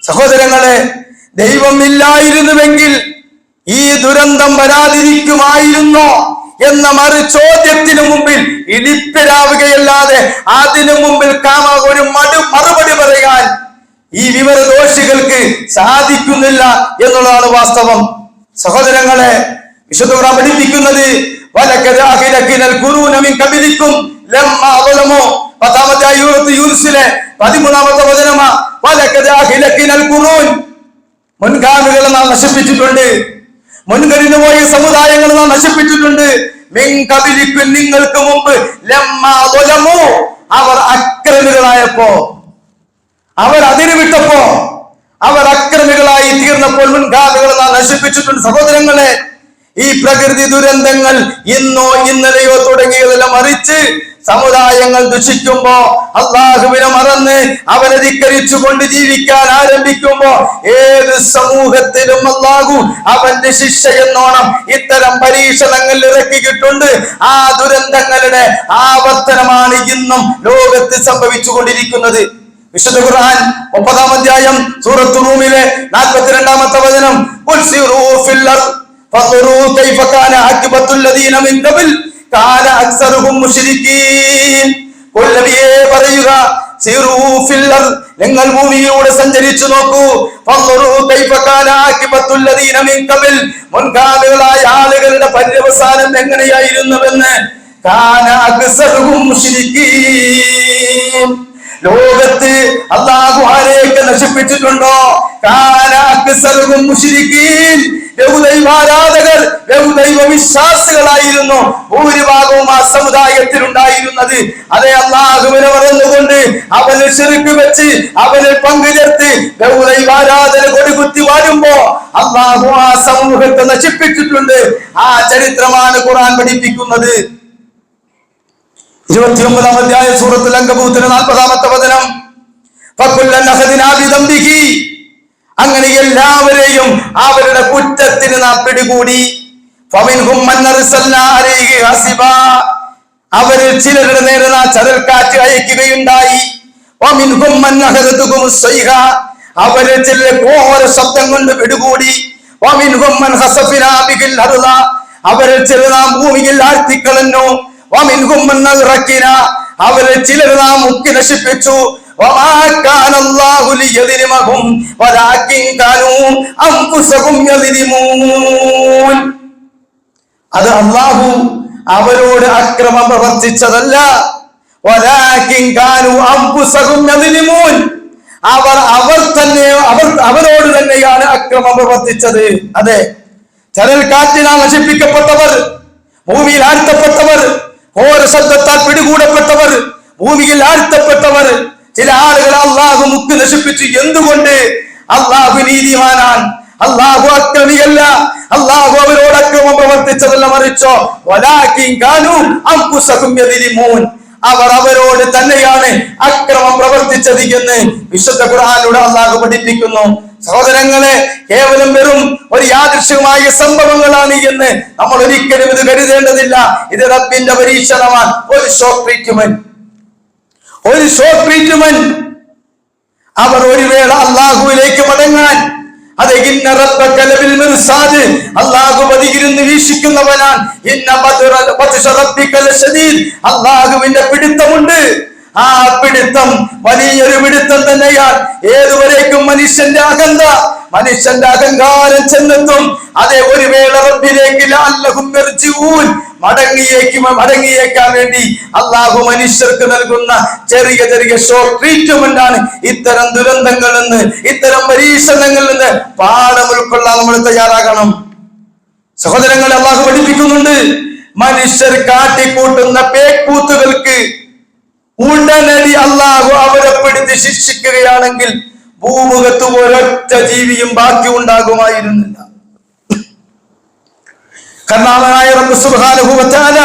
Speaker 1: സഹോദരങ്ങളെ, ദൈവം ഇല്ലായിരുന്നുവെങ്കിൽ ഈ ദുരന്തം വരാതിരിക്കുമായിരുന്നോ എന്ന മറു ചോദ്യത്തിനു മുമ്പിൽ ഇടിപ്പിലാവുകയല്ലാതെ അതിനു മുമ്പിൽ ഒരു മറുപടി പറയാൻ ഈ വിവരദോഷികൾക്ക് സാധിക്കുന്നില്ല എന്നുള്ളതാണ് വാസ്തവം. സഹോദരങ്ങളെ, വിശുദ്ധ ഖുർആൻ പഠിപ്പിക്കുന്നത് വലക്കദ് അഹ്ലക്നൽ ഖുറൂന മിൻ ഖബലിക്കും ലമ്മാ ളമു 10-ാമത്തെ സൂറത്ത് യൂനുസിലെ 13-ാമത്തെ വചനമാ. വലക്കദ് അഹ്ലക്നൽ ഖുറൂൻ, മുൻഗാമികളെ നാം നശിപ്പിച്ചിട്ടുണ്ട്, മുൻകഴിഞ്ഞു പോയ സമുദായങ്ങൾ നാം നശിപ്പിച്ചിട്ടുണ്ട്. മിൻ ഖബലിക്കും, നിങ്ങൾക്ക് മുമ്പ്, ലമ്മാ ളമു, അവർ അക്രമികളായപ്പോ, അവർ അതിര് വിട്ടപ്പോ, അവർ അക്രമികളായി തീർന്നപ്പോൾ മുൻഗാമികളെ നാം നശിപ്പിച്ചിട്ടുണ്ട്. സഹോദരങ്ങളെ, ഈ പ്രകൃതി ദുരന്തങ്ങൾ ഇന്നോ ഇന്നലെയോ തുടങ്ങിയതല്ല, മറിച്ച് സമുദായങ്ങൾ ദുഷിക്കുമ്പോ, അല്ലാഹുവിനെ മറന്ന് അവനെ ധിക്കരിച്ചുകൊണ്ട് ജീവിക്കാൻ ആരംഭിക്കുമ്പോ ഏത് സമൂഹത്തിലും അല്ലാഹു അവന്റെ ശിക്ഷ എന്നോണം ഇത്തരം പരീക്ഷണങ്ങൾ ഇറക്കിയിട്ടുണ്ട്. ആ ദുരന്തങ്ങളുടെ ആവർത്തനമാണ് ഇന്നും ലോകത്ത് സംഭവിച്ചുകൊണ്ടിരിക്കുന്നത്. വിശുദ്ധ ഖുർആൻ 30-ാം അധ്യായം സൂറത്തുൽ റൂമിലെ 42-ാമത്തെ വചനം, ഖുൽ സിറൂ ഫിൽ അർദ് ഫൻദുറൂ കൈഫ കാന അഖിബത്തുൽ ലദീന മിൻ ഖബൽ കാന അക്സറുഹും മുശ്രിക്കീൻ. ഖുൽ നബിയേ പറയുക, സിറൂ ഫിൽ അർദ്, നിങ്ങൾ ഭൂമിയിലൂടെ സഞ്ചരിച്ചു നോക്കൂ. ഫൻദുറൂ കൈഫ കാന അഖിബത്തുൽ ലദീന മിൻ ഖബൽ, മുൻഗാമികളായ ആളുകളുടെ പര്യവസാനം എങ്ങനെയായിരുന്നുവെന്ന്. കാന അക്സറുഹും മുശ്രിക്കീൻ, ലോകത്ത് അല്ലാഹു ആരെയൊക്കെ നശിപ്പിച്ചിട്ടുണ്ടോ? കാന അക്സറുഹും മുശ്രിക്കീൻ, ബഹുദൈവാരാധകർ, ബഹുദൈവ വിശ്വാസികളായിരുന്നു ഭൂരിഭാഗവും ആ സമുദായത്തിൽ ഉണ്ടായിരുന്നത്. അതേ, അല്ലാഹുവിനെ മറന്നുകൊണ്ട് അവന് ശിർക്ക് വെച്ച് അവന് പങ്കുചേർത്ത് ബഹുദൈവാരാധന കൊടികുത്തി വാഴുമ്പോ അല്ലാഹു ആ സമൂഹത്തെ നശിപ്പിച്ചിട്ടുണ്ട്. ആ ചരിത്രമാണ് ഖുർആൻ പഠിപ്പിക്കുന്നത്. 29-ാം അധ്യായം സൂറത്തുൽ അൻകബൂത്തിലെ 40-ാമത്തെ വചനം, ഫകുല്ലൻ അഖദ്നാ ബിദംബിഹി, അങ്ങനെ എല്ലാവരെയും അവരുടെ കുറ്റത്തിന് നാം പിടികൂടി. ഫമിൻഹും മൻ അർസൽനാ അലൈഹി ഹസിബാ, അവരിൽ ചിലരുടെ നേരെ നാം ചരൽക്കാറ്റ് അയക്കുകയുണ്ടായി. വമിൻഹും മൻ അഖദതുഹുമുസ് സൈഹ, അവരിൽ ചിലരെ ഘോര ശബ്ദം കൊണ്ട് പിടികൂടി. വമിൻഹും മൻ ഖസഫ്നാ ബിഹിൽ അർള, അവരിൽ ചിലർ നാം ഭൂമിയിൽ ആഴ്ത്തിക്കളഞ്ഞു. വമിൻഹും മൻ അഗ്റഖ്നാ, അവരിൽ ചിലർ നാം മുക്കി നശിപ്പിച്ചു. വമാ കാന അല്ലാഹു ലിയദ്ലിമഹും വലാകിൻ കാനൂ അൻഫുസഹും യദ്ലിമൂൻ, അത് അല്ലാഹു അവരോട് അക്രമം പ്രവർത്തിച്ചതല്ല. വലാകിൻ കാനൂ അൻഫുസഹും യദ്ലിമൂൻ, അവരോട് തന്നെയാണ് അക്രമം പ്രവർത്തിച്ചത്. അതെ, ചരൽ കാറ്റിനാൽ നശിപ്പിക്കപ്പെട്ടവർ, ഭൂമിയിൽ ആഴ്ത്തപ്പെട്ടവർ, ഘോര ശബ്ദത്താൽ പിടികൂടപ്പെട്ടവർ, ഭൂമിയിൽ ആഴ്ത്തപ്പെട്ടവർ, ചില ആളുകൾ അല്ലാഹു മുക്ക് നശിപ്പിച്ചു. എന്തുകൊണ്ട്? അല്ലാഹു നീതിമാനാണ്, അല്ലാഹു അക്രമിയല്ല, അല്ലാഹു അവരോട് അക്രമം പ്രവർത്തിച്ചതല്ല, മറിച്ചോ വലാകിൻ കാനൂ അൻഫുസഹും യദ്ലിമൂൻ, അവർ അവരോട് തന്നെയാണ് അക്രമം പ്രവർത്തിച്ചത് എന്ന് വിശുദ്ധ ഖുർആനിലൂടെ അല്ലാഹു പഠിപ്പിക്കുന്നു. സഹോദരങ്ങളെ, കേവലം വെറും ഒരു യാദൃശ്ചികമായ സംഭവങ്ങളാണ് എന്ന് നമ്മൾ ഒരിക്കലും ഇത് കരുതേണ്ടതില്ല. ഇത് റബ്ബിന്റെ പരീക്ഷണമാണ്, ഒരു ഷോക്ക് ട്രീറ്റ്മെന്റ്. അവർ ഒരു വേള അല്ലാഹുവിലേക്ക് മടങ്ങാൻ, അത് ഇന്ന റബ്ബക ലബിൽ മിർസാദ്, അല്ലാഹു പതിയിരുന്ന് വീക്ഷിക്കുന്നവനാണ്. ഇന്ന ബത്ശ റബ്ബിക ലശദീദ്, അല്ലാഹുവിന്റെ പിടുത്തമുണ്ട്. ആ പിടുത്തം വലിയൊരു പിടുത്തം തന്നെയാണ്. ഏതുവരേക്കും മനുഷ്യന്റെ അഹന്ത, മനുഷ്യന്റെ അഹങ്കാരം ചെന്നെത്തും. അതേ ഒരു വേള റബ്ബിലേക്ക് ലഅല്ലഹും യർജിഊൻ, മടങ്ങിയേക്കാൻ വേണ്ടി അള്ളാഹു മനുഷ്യർക്ക് നൽകുന്ന ചെറിയ ചെറിയ ഷോക്ക് ട്രീറ്റ്മെന്റ് ആണ് ഇത്തരം ദുരന്തങ്ങളിൽ നിന്ന്, ഇത്തരം പരീക്ഷണങ്ങളിൽ നിന്ന് പാഠം ഉൾക്കൊള്ളാൻ നമ്മൾ തയ്യാറാകണം. സഹോദരങ്ങളെ, അള്ളാഹു പഠിപ്പിക്കുന്നുണ്ട്, മനുഷ്യർ കാട്ടിക്കൂട്ടുന്ന പേക്കൂത്തുകൾക്ക് ഉടനടി അള്ളാഹു അവരെ പിടിച്ച് ശിക്ഷിക്കുകയാണെങ്കിൽ ഭൂമുഖത്ത് ഒരൊറ്റ ജീവിയും ബാക്കി ഉണ്ടാകുമായിരുന്നില്ല. കർണാടനായ റബ്ബ് സുബ്ഹാനഹു വ തആല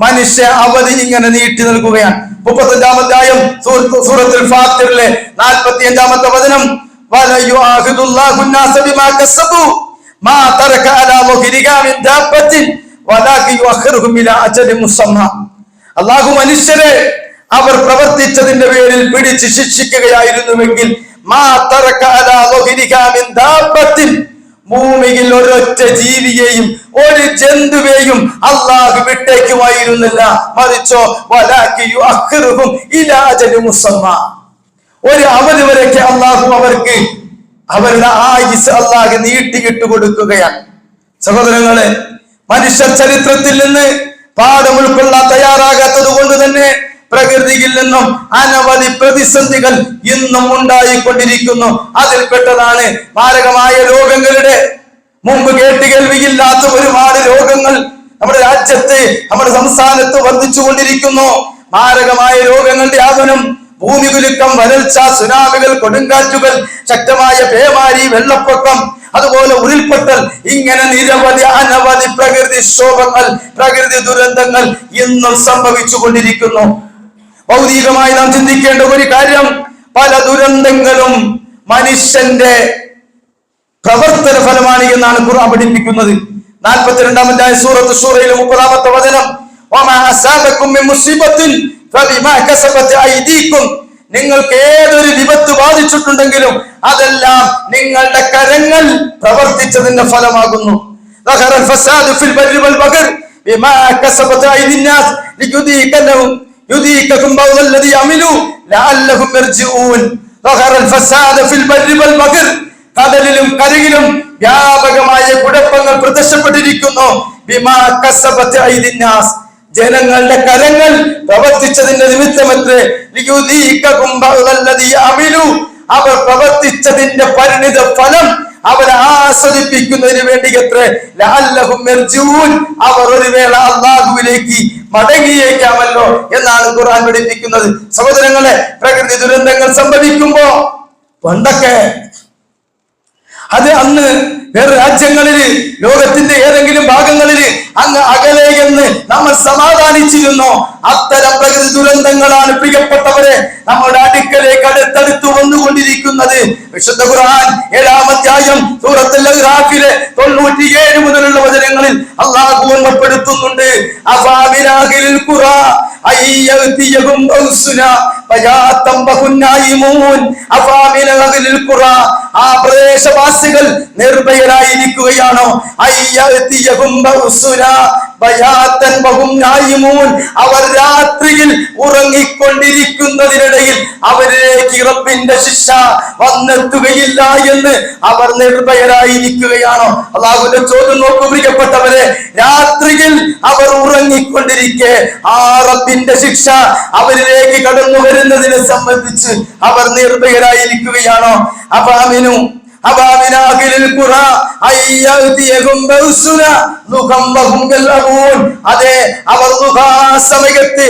Speaker 1: മനുഷ്യ അവധി ഇങ്ങനെ നീട്ടി നൽകുകയാണ്. 35-ാം അധ്യായം സൂറത്തുൽ ഫാത്തിറിലെ 45-ാമത്തെ വചനം, വലയുആഖിദുല്ലാഹു الناس بما كسبوا ما ترك على ظهرها من دابة ولكن يؤخرهم إلى أجل مسمى. അല്ലാഹു മനുഷ്യരെ അവർ പ്രവർത്തിച്ചതിന്റെ പേരിൽ പിടിച്ച് ശിക്ഷിക്കുകയായിരുന്നുവെങ്കിൽ മാ തറക അലാ ളുഹിരിഹാ മിൻ ദാബത്തിൻ, ഭൂമിയിൽ ഒരൊറ്റ ജീവിയെയും ഒരു ജന്തുവേയും അല്ലാഹു വിട്ടേക്കുമായിരുന്നില്ല. മറിച്ചോ വലാകി യുഅഖിറുഹും ഇലാ അജലി മുസമ്മ, ഒരു അവധി വരെയൊക്കെ അല്ലാഹു അവർക്ക് അവരുടെ ആയുസ് അല്ലാഹു നീട്ടിയിട്ട് കൊടുക്കുകയാണ്. സഹോദരങ്ങളെ, മനുഷ്യ ചരിത്രത്തിൽ നിന്ന് പാഠം ഉൾക്കൊള്ളാൻ തയ്യാറാകാത്തത് കൊണ്ട് തന്നെ പ്രകൃതിയിൽ നിന്നും അനവധി പ്രതിസന്ധികൾ ഇന്നും ഉണ്ടായിക്കൊണ്ടിരിക്കുന്നു. അതിൽപ്പെട്ടതാണ് മാരകമായ രോഗങ്ങളുടെ, മുമ്പ് കേട്ടുകേൾവിയില്ലാത്ത ഒരുപാട് രോഗങ്ങൾ നമ്മുടെ രാജ്യത്ത്, നമ്മുടെ സംസ്ഥാനത്ത് വർദ്ധിച്ചുകൊണ്ടിരിക്കുന്നു. മാരകമായ രോഗങ്ങളുടെ വ്യാപനം, ഭൂമികുലുക്കം, വരൾച്ച, സുനാമികൾ, കൊടുങ്കാറ്റുകൾ, ശക്തമായ പേമാരി, വെള്ളപ്പൊക്കം, അതുപോലെ ഉരുൾപൊട്ടൽ, ഇങ്ങനെ നിരവധി അനവധി പ്രകൃതിക്ഷോഭങ്ങൾ, പ്രകൃതി ദുരന്തങ്ങൾ ഇന്നും സംഭവിച്ചു കൊണ്ടിരിക്കുന്നു. ഭൗതികമായി നാം ചിന്തിക്കേണ്ട ഒരു കാര്യം, പല ദുരന്തങ്ങളും മനുഷ്യന്റെ പ്രവർത്തന ഫലമാണ് എന്നാണ് ഖുർആൻ പഠിപ്പിക്കുന്നത്. 42-ാം അധ്യായം സൂറത്ത് ശൂറയിലെ 30-ാമത്തെ വചനം, വമാ അസാബകും മിൻ മുസീബത്തിൻ ഫബിമാ കസബത് അയ്ദീകും, നിങ്ങൾക്ക് ഏതൊരു വിപത്ത് ബാധിച്ചിട്ടുണ്ടെങ്കിലും അതെല്ലാം നിങ്ങളുടെ കരങ്ങൾ പ്രവർത്തിച്ചതിന്റെ ഫലമാകുന്നു. ദഹറൽ ഫസാദു ഫിൽ ബർരി വൽ ബഹർ ബിമാ കസബത് അയ്ദിന്നാസ് യുദീകകും ബൗദല്ലദി അമിലു ലഅല്ലഹും യർജിഊൻ. ദഹറൽ ഫസാദു ഫിൽ ബർരി വൽ ബഹർ, കടലിലും കരയിലും വ്യാപകമായ കുഴപ്പങ്ങൾ പ്രത്യക്ഷപ്പെട്ടിരിക്കുന്നു. ബിമാ കസബത് അയ്ദിന്നാസ്, ജനങ്ങളുടെ കരങ്ങൾ പ്രവർത്തിച്ചതിന്റെ നിമിത്തമത്രേ. അവർ പ്രവർത്തിച്ചതിന്റെ പരിണിത ഫലം അവരെ ആസ്വദിപ്പിക്കുന്നതിന് വേണ്ടി എത്രേ. അവർ ഒരു വേള അല്ലാഹുവിലേക്ക് മടങ്ങിയേക്കാമല്ലോ എന്നാണ് ഖുർആൻ പഠിപ്പിക്കുന്നത്. സഹോദരങ്ങളെ, പ്രകൃതി ദുരന്തങ്ങൾ സംഭവിക്കുമ്പോ പണ്ടൊക്കെ അത് അന്ന് വേറെ രാജ്യങ്ങളില്, ലോകത്തിന്റെ ഏതെങ്കിലും ഭാഗങ്ങളില് അങ്ങ് അകലെ എന്ന് നമ്മൾ സമാധാനിച്ചിരുന്നു. അത്തരം പ്രകൃതി ദുരന്തങ്ങളാണ് പ്രിയപ്പെട്ടവരെ നമ്മുടെ അടുക്കലേക്ക് അടുത്തടുത്ത് വന്നുകൊണ്ടിരിക്കുന്നത്. വിശുദ്ധ ഖുർആൻ 7-ാം അധ്യായം സൂറത്തുൽ അഹ്റാഫിലെ 97 മുതലുള്ള വചനങ്ങളിൽ അല്ലാഹു ഓർമ്മപ്പെടുത്തുന്നുണ്ട്, അഫാമിനാഹിൽ ഖുറാ അയ്യതിയഹും ബൗസുനാ ഫയാതം ബഹുനായിമൂൻ. അഫാമിനാഹിൽ ഖുറാ, ആ പ്രദേശവാസികൾ നിർഭയരായിരിക്കുകയാണോ? അയ്യതിയഹും ബൗസുനാ ഫയാതൻ ബഹും നായിമൂൻ, അവർ രാത്രിയിൽ ഉറങ്ങിക്കൊണ്ടിരിക്കുന്നതിനിടയിൽ അവരിലേക്ക് റബ്ബിന്റെ ശിക്ഷ വന്നെത്തുകയില്ല എന്ന് അവർ നിർഭയരായിരിക്കുകയാണോ? അല്ലാഹുവിന്റെ ചോദ്യം നോക്കൂ പ്രിയപ്പെട്ടവരെ, രാത്രിയിൽ അവർ ഉറങ്ങിക്കൊണ്ടിരിക്കെ ആ റബ്ബിന്റെ ശിക്ഷ അവരിലേക്ക് കടന്നു വരുന്നതിനെ സംബന്ധിച്ച് അവർ നിർഭയരായിരിക്കുകയാണോ? അഫാമിനു അഫാമിനാഹിൽ ഖുറാ അയ്യതിയഹും ബൗസുനാ ലുഖം വഹും യൽഅബൂൻ. അതെ, അവർ സമയത്ത്,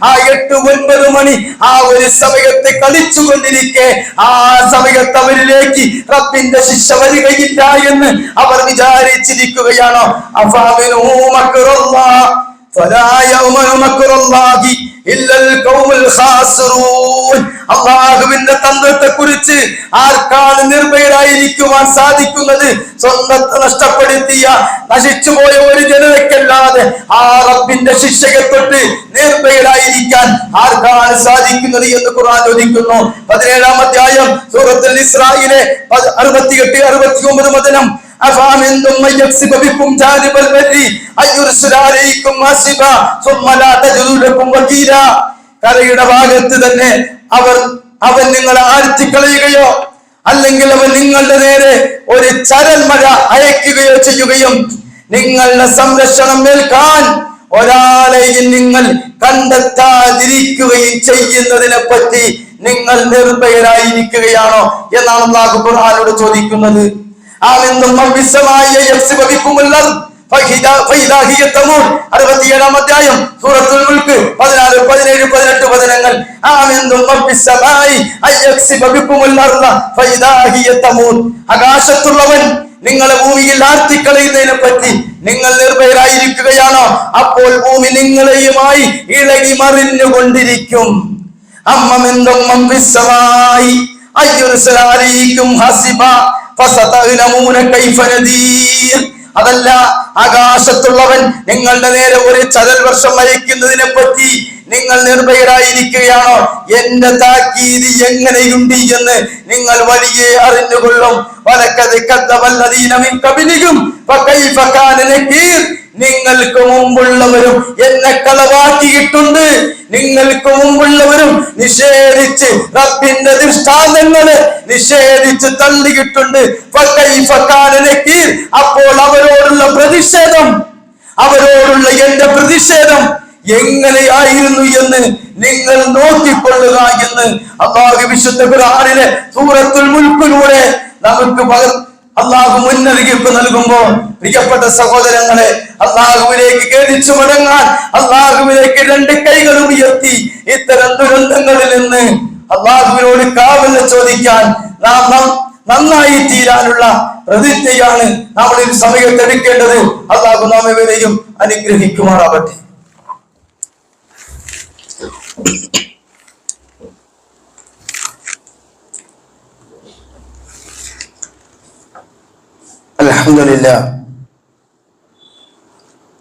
Speaker 1: ആ 8-9 മണി ആ ഒരു സമയത്ത് കളിച്ചുകൊണ്ടിരിക്കെ ആ സമയത്ത് അവരിലേക്ക് റബ്ബിന്റെ ശിക്ഷ വരികയില്ല എന്ന് അവർ വിചാരിച്ചിരിക്കുകയാണോ? അഫാമിനു മക്റുല്ലാഹ് ഫലാ യൗമനു മക്റുല്ലാഹി ഇല്ലൽ ഖൗമുൽ ഖാസിറൂൻ. അല്ലാഹുവിന്റെ തന്ത്രത്തെക്കുറിച്ച് ആർക്കാണ് നിർഭയരായിരിക്കുവാൻ സാധിക്കുന്നത്? സ്വന്തത്തെ നഷ്ടപ്പെടുത്തിയ, നശിച്ചുപോയ ഒരു ജനതയ്ക്കല്ലാതെ ആ റബ്ബിന്റെ ശിക്ഷയെ തൊട്ട് നിർഭയരായിരിക്കാൻ ആർക്കാണ് സാധിക്കുന്നത് എന്ന് ഖുർആൻ ചോദിക്കുന്നു. 17-ാം അധ്യായം സൂറത്തുൽ ഇസ്രായിലെ 68-69 വചനം, അഫാമിൻതും മയക്സിബ ബികും ജാനിബൽ ബരി അയ്യുർസില അലൈക്കും ഹസിബ സുമ്മ ലാ തജദു ലക്കും വകീല. കരയുടെ ഭാഗത്ത് തന്നെ അവൻ നിങ്ങളെ ആഴ്ത്തിക്കളയുകയോ അല്ലെങ്കിൽ അവൻ നിങ്ങളുടെ നേരെ ഒരു ചരൽ മഴ അയക്കുകയോ ചെയ്യുകയും നിങ്ങളുടെ സംരക്ഷണം ഏൽക്കാൻ ഒരാളെയും നിങ്ങൾ കണ്ടെത്താതിരിക്കുകയും ചെയ്യുന്നതിനെ പറ്റി നിങ്ങൾ നിർഭയരായിരിക്കുകയാണോ എന്നാണ് അല്ലാഹു ഖുർആനോട് ചോദിക്കുന്നത്. ആമിൻതും മൻഫിസ്സമായി യക്സിബിക്കുമുൽ അർദ് ഫഇദാ ഹിയ തമൂർ. 67-ാം അധ്യായം സൂറത്തുൽ മുൽക്ക് 14, 17, 18 വചനങ്ങൾ. ആമിൻതും മൻഫിസ്സമായി യക്സിബിക്കുമുൽ അർദ് ഫഇദാ ഹിയ തമൂർ. ആകാശത്തുള്ളവൻ നിങ്ങളെ ഭൂമിയിൽ ആഴ്ത്തിക്കളയുന്നതിനെ പറ്റി നിങ്ങൾ നിർഭയരായിരിക്കുകയാണോ? അപ്പോൾ ഭൂമി നിങ്ങളെയുമായി ഇളകി മറിഞ്ഞുകൊണ്ടിരിക്കും. അമ്മമെന്തും മൻഫിസ്സമായി അയ്യുർസില അലൈക്കും ഹസിബ ഫസതഅലമൂന കൈഫ നദീർ. അതല്ല, ആകാശത്തുള്ളവൻ നിങ്ങളുടെ നേരെ ഒരു ചരൽ വർഷം അയക്കുന്നതിനെ പറ്റി നിങ്ങൾ നിർഭയരായിരിക്കുകയാണോ? എന്റെ താക്കീത് എങ്ങനെയുണ്ട് എന്ന് നിങ്ങൾ വലിയ അറിഞ്ഞുകൊള്ളും. വലഖദ് കദ്ദബല്ലദീന മിൻ ഖബലികും ഫകൈഫ കാന നകീർ. നിങ്ങൾക്ക് മുമ്പുള്ളവരും എന്നെ കളവാക്കിയിട്ടുണ്ട്. നിങ്ങൾക്ക് മുമ്പുള്ളവരും നിഷേധിച്ച് റബ്ബിന്റെ ദൃഷ്ടാന്തങ്ങളെ നിഷേധിച്ച് തള്ളിയിട്ടുണ്ട്. ഫകൈഫ കാന നകീർ. അപ്പോൾ അവരോടുള്ള പ്രതിഷേധം, അവരോടുള്ള എന്റെ പ്രതിഷേധം എങ്ങനെയായിരുന്നു എന്ന് നിങ്ങൾ നോക്കിക്കൊള്ളുക എന്ന് അല്ലാഹു വിശുദ്ധ ഖുർആനിലെ സൂറത്തുൽ മുൽക്കിലൂടെ നമുക്ക് അല്ലാഹു മുന്നറിയിപ്പ് നൽകുമ്പോൾ, പ്രിയപ്പെട്ട സഹോദരങ്ങളെ, അല്ലാഹുവിലേക്ക് ഖേദിച്ചു മടങ്ങാൻ, അല്ലാഹുവിലേക്ക് രണ്ട് കൈകളും ഉയർത്തി ഇത്തരം ദുരന്തങ്ങളിൽ നിന്ന് അല്ലാഹുവിനോട് കാവൽ ചോദിക്കാൻ നാം നന്നായി തീരാനുള്ള പ്രതിജ്ഞയാണ് നമ്മൾ ഈ സമയത്ത് എടുക്കേണ്ടത്. അല്ലാഹു നാം ഇവരെയും അനുഗ്രഹിക്കുമാറാവട്ടെ.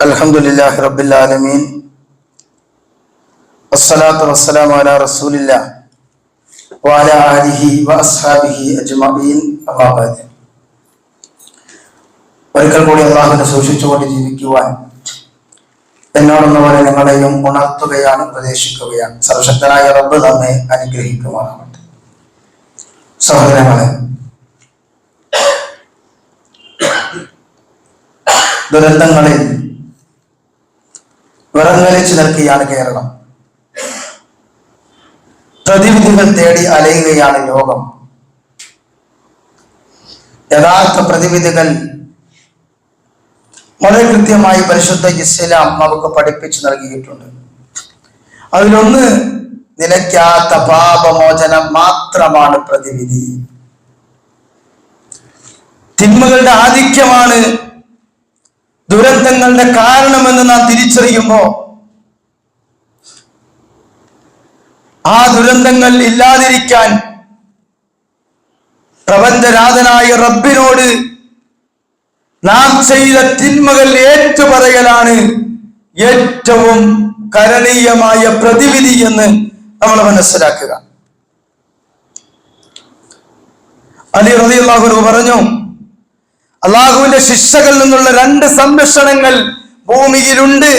Speaker 1: അൽഹംദുലില്ലാഹി റബ്ബിൽ ആലമീൻ വസ്സലാത്തു വസ്സലാമു അലാ റസൂലില്ലാഹ് വഅലാ ആലിഹി വഅസ്ഹാബിഹി അജ്മഈൻ. അമ്മാ ബഅദ്. ഒരിക്കൽ കൂടി അല്ലാഹുവിനെ സൂക്ഷിച്ചുകൊണ്ട് ജീവിക്കുവാൻ എന്നോടൊന്നുപോലെ നിങ്ങളെയും ഉണർത്തുകയാണ്, ഉപദേശിക്കുകയാണ്. സർവശക്തനായ റബ്ബ് നമ്മെ അനുഗ്രഹിക്കുമാറാവട്ടെ. സഹോദരങ്ങളെ, ദുരന്തങ്ങളിൽ വിറങ്ങലിച്ചു നിൽക്കുകയാണ് കേരളം. പ്രതിവിധികൾ തേടി അലയുകയാണ് ലോകം. യഥാർത്ഥ പ്രതിവിധികൾ വളരെ കൃത്യമായി പരിശുദ്ധ ഇസ്ലാം നമുക്ക് പഠിപ്പിച്ചു നൽകിയിട്ടുണ്ട്. അതിലൊന്ന് നിലയ്ക്കാത്ത പാപമോചനം മാത്രമാണ് പ്രതിവിധി. തിന്മകളുടെ ആധിക്യമാണ് ദുരന്തങ്ങളുടെ കാരണമെന്ന് നാം തിരിച്ചറിയുമ്പോ ആ ദുരന്തങ്ങൾ ഇല്ലാതിരിക്കാൻ പ്രപഞ്ചനാഥനായ റബ്ബിനോട് നാം ചെയ്ത തിന്മകൾ ഏറ്റുപറയലാണ് ഏറ്റവും കരണീയമായ പ്രതിവിധി എന്ന് നമ്മൾ മനസ്സിലാക്കുക. അലി റളിയല്ലാഹു അൻഹു പറഞ്ഞു, അള്ളാഹുവിന്റെ ശിക്ഷകളിൽ നിന്നുള്ള രണ്ട് സംരക്ഷണങ്ങൾ ഭൂമിയിലുണ്ട്.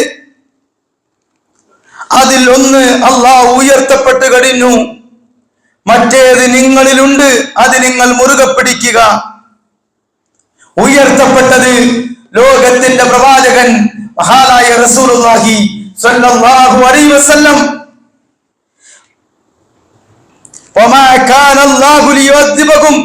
Speaker 1: അതിൽ ഒന്ന് അള്ളാഹു ഉയർത്തപ്പെട്ട് കഴിഞ്ഞു, മറ്റേത് നിങ്ങളിലുണ്ട്. അത് നിങ്ങൾ മുറുകെ പിടിക്കുക. ഉയർത്തപ്പെട്ടത് ലോകത്തിന്റെ പ്രവാചകൻ മഹാനായ റസൂലുള്ളാഹി സ്വല്ലല്ലാഹു അലൈഹി വസല്ലം. വമാ കാന അല്ലാഹു ലിയുഅദ്ദിബകും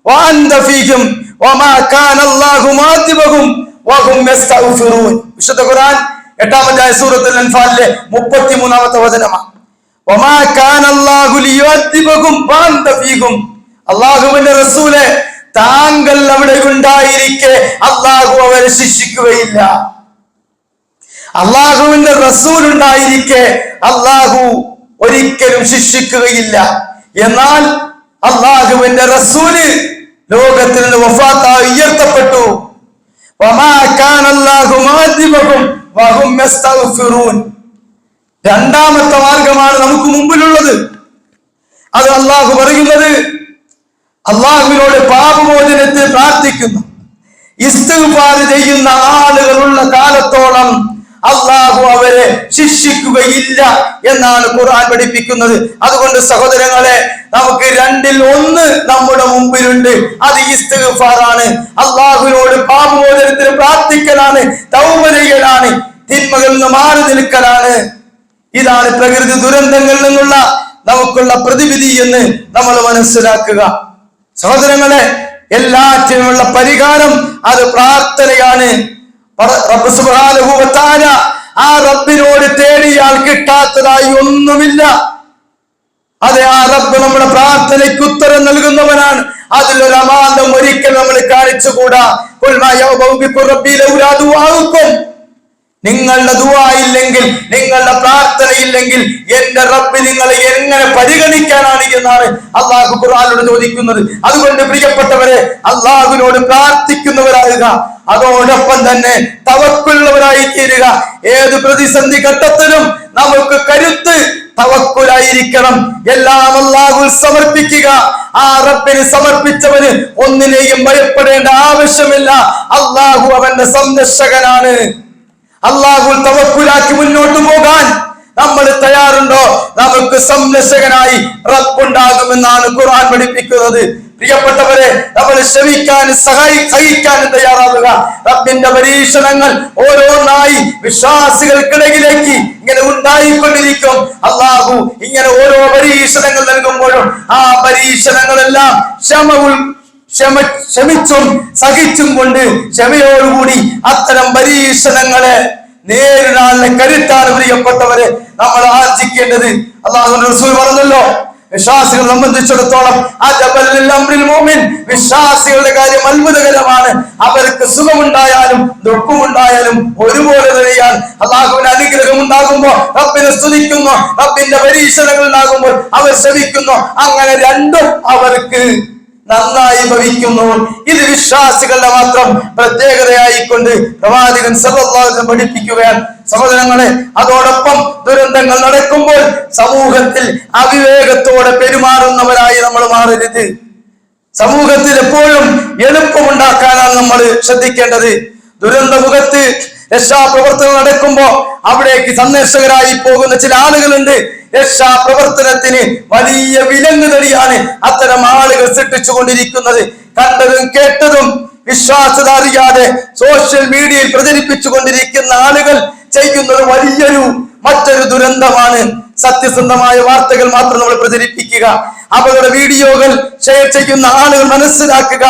Speaker 1: വഅൻത ഫീഹിം വമാ കാന അല്ലാഹു മുഅദ്ദിബകും വഹും യസ്തഗ്ഫിറൂൻ. വിശുദ്ധ ഖുർആൻ 8-ാം അധ്യായം സൂറത്തുൽ അൻഫാലിലെ 33-ാമത്തെ വചനമാണ്. വമാ കാന അല്ലാഹു ലിയുഅദ്ദിബകും വഅൻത ഫീഹിം. അല്ലാഹുവിന്റെ റസൂലേ, താങ്കൾ അവിടെ ഉണ്ടായിരിക്കെ അല്ലാഹു അവരെ ശിക്ഷിക്കുകയില്ല. അല്ലാഹുവിന്റെ റസൂൽ ഉണ്ടായിരിക്കെ അല്ലാഹു ഒരിക്കലും ശിക്ഷിക്കുകയില്ല. എന്നാൽ അല്ലാഹുവിന്റെ റസൂല് ലോകത്തിൽ നിന്ന് വഫാത്തായി ഉയർത്തപ്പെട്ടു. വമാ കാന അല്ലാഹു മുഅദ്ദിബഹും വഹും യസ്തഗ്ഫിറൂൻ. രണ്ടാമത്തെ മാർഗമാണ് നമുക്ക് മുമ്പിലുള്ളത്. അത് അല്ലാഹു പറയുന്നത്, അല്ലാഹുവിനോട് പാപമോചനത്തെ പ്രാർത്ഥിക്കുന്നു. ഇസ്തിഗ്ഫാർ ചെയ്യുന്ന ആളുകളുള്ള കാലത്തോളം അള്ളാഹു അവരെ ശിക്ഷിക്കുകയില്ല എന്നാണ് ഖുർആൻ പഠിപ്പിക്കുന്നത്. അതുകൊണ്ട് സഹോദരങ്ങളെ, നമുക്ക് രണ്ടിൽ ഒന്ന് നമ്മുടെ മുമ്പിലുണ്ട്. അത് ഇസ്തിഗ്ഫാറാണ്. അള്ളാഹുവിനോട് പാപമോചനത്തിന് പ്രാർത്ഥിക്കലാണ്, തൗബ ചെയ്യലാണ്, തിന്മകളിൽ നിന്ന് മാറി നിൽക്കലാണ്. ഇതാണ് പ്രകൃതി ദുരന്തങ്ങളിൽ നിന്നുള്ള നമുക്കുള്ള പ്രതിവിധി എന്ന് നമ്മൾ മനസ്സിലാക്കുക. സഹോദരങ്ങളെ, എല്ലാറ്റിനുമുള്ള പരിഹാരം അത് പ്രാർത്ഥനയാണ്. റബ്ബ് സുബ്ഹാനഹു വ തആല, ആ റബ്ബിനോട് തേടിയാൽ കിട്ടാത്തതായി ഒന്നുമില്ല. അതെ, ആ റബ്ബ് നമ്മുടെ പ്രാർത്ഥനയ്ക്ക് ഉത്തരം നൽകുന്നവനാണ്. അതിലൊരു അമാന്തം ഒരിക്കൽ നമ്മൾ കാണിച്ചുകൂടാ. ഖുൽ മാ യഅബഉ ബികും റബ്ബി ലൗലാ ദുആഉക്കും. നിങ്ങളുടെ ദുആ ഇല്ലെങ്കിൽ, നിങ്ങളുടെ പ്രാർത്ഥന ഇല്ലെങ്കിൽ എന്റെ റബ്ബ് നിങ്ങളെ എങ്ങനെ പരിഗണിക്കാനാണ് എന്നാണ് അള്ളാഹു ഖുർആനിലൂടെ ചോദിക്കുന്നത്. അതുകൊണ്ട് പ്രിയപ്പെട്ടവരെ, അള്ളാഹുവിനോട് പ്രാർത്ഥിക്കുന്നവരാകുക, അതോടൊപ്പം തന്നെ തവക്കുള്ളവരായി തീരുക. ഏത് പ്രതിസന്ധി ഘട്ടത്തിലും നമുക്ക് കരുത്ത് തവക്കുലായിരിക്കണം. എല്ലാം അല്ലാഹുവിൽ സമർപ്പിക്കുക. ആ റബ്ബിന് സമർപ്പിച്ചവന് ഒന്നിനെയും ഭയപ്പെടേണ്ട ആവശ്യമില്ല. അള്ളാഹു അവന്റെ സംരക്ഷകനാണ്. അള്ളാഹുവിൽ തവക്കുലാക്കി മുന്നോട്ട് പോകാൻ നമ്മൾ തയ്യാറുണ്ടോ? നമുക്ക് സംരക്ഷകനായി റബ്ബുണ്ടാകുമെന്നാണ് ഖുർആൻ പഠിപ്പിക്കുന്നത്. പ്രിയപ്പെട്ടവരെ, നമ്മൾ ക്ഷമിക്കാനും സഹിക്കാനും തയ്യാറാവുക. റബ്ബിന്റെ പരീക്ഷണങ്ങൾ ഓരോന്നായി വിശ്വാസികൾക്കിടയിലേക്ക് ഇങ്ങനെ ഉണ്ടായിക്കൊണ്ടിരിക്കും. അള്ളാഹു ഇങ്ങനെ ഓരോ പരീക്ഷണങ്ങൾ നൽകുമ്പോഴും ആ പരീക്ഷണങ്ങളെല്ലാം ക്ഷമിച്ചും സഹിച്ചും കൊണ്ട്, ക്ഷമയോടുകൂടി അത്തരം പരീക്ഷണങ്ങളെ നേരിടാനുള്ള കരുത്താണ് പ്രിയപ്പെട്ടവരെ നമ്മൾ ആർജിക്കേണ്ടത്. അല്ലാഹുവിന്റെ റസൂൽ പറഞ്ഞല്ലോ, വിശ്വാസികളെ സംബന്ധിച്ചിടത്തോളം വിശ്വാസികളുടെ കാര്യം അത്ഭുതകരമാണ്. അവർക്ക് സുഖമുണ്ടായാലും ദുഃഖമുണ്ടായാലും ഒരുപോലെ തന്നെയാണ്. അള്ളാഹുവിന്റെ അനുഗ്രഹം ഉണ്ടാകുമ്പോൾ റബ്ബിനെ സ്തുതിക്കുന്നു, റബ്ബിന്റെ പരീക്ഷണങ്ങൾ ഉണ്ടാകുമ്പോൾ അവർ ശ്രമിക്കുന്നു. അങ്ങനെ രണ്ടും അവർക്ക് നന്നായി ഭവിക്കുന്നു. ഇത് വിശ്വാസികളുടെ മാത്രം പ്രത്യേകതയായിക്കൊണ്ട് പ്രവാചകൻ സല്ലല്ലാഹു അലൈഹി വസല്ലം പഠിപ്പിക്കുകയാണ്. സഹോദരങ്ങളെ, അതോടൊപ്പം ദുരന്തങ്ങൾ നടക്കുമ്പോൾ സമൂഹത്തിൽ അവിവേകത്തോടെ പെരുമാറുന്നവരായി നമ്മൾ മാറരുത്. സമൂഹത്തിൽ എപ്പോഴും എളുപ്പമുണ്ടാക്കാനാണ് നമ്മൾ ശ്രദ്ധിക്കേണ്ടത്. ദുരന്തമുഖത്ത് രക്ഷാപ്രവർത്തനം നടക്കുമ്പോ അവിടേക്ക് സന്ദർശകരായി പോകുന്ന ചില ആളുകളുണ്ട്. രക്ഷാപ്രവർത്തനത്തിന് വലിയ വിലങ്ങ് തടിയാണ് അത്തരം ആളുകൾ സൃഷ്ടിച്ചുകൊണ്ടിരിക്കുന്നത്. കണ്ടതും കേട്ടതും വിശ്വാസത അറിയാതെ സോഷ്യൽ മീഡിയയിൽ പ്രചരിപ്പിച്ചു കൊണ്ടിരിക്കുന്ന ആളുകൾ ചെയ്യുന്നത് മറ്റൊരു ദുരന്തമാണ്. സത്യസന്ധമായ വാർത്തകൾ മാത്രം നമ്മൾ പ്രചരിപ്പിക്കുക, അവരുടെ വീഡിയോകൾ ഷെയർ ചെയ്യുന്ന ആളുകൾ മനസ്സിലാക്കുക.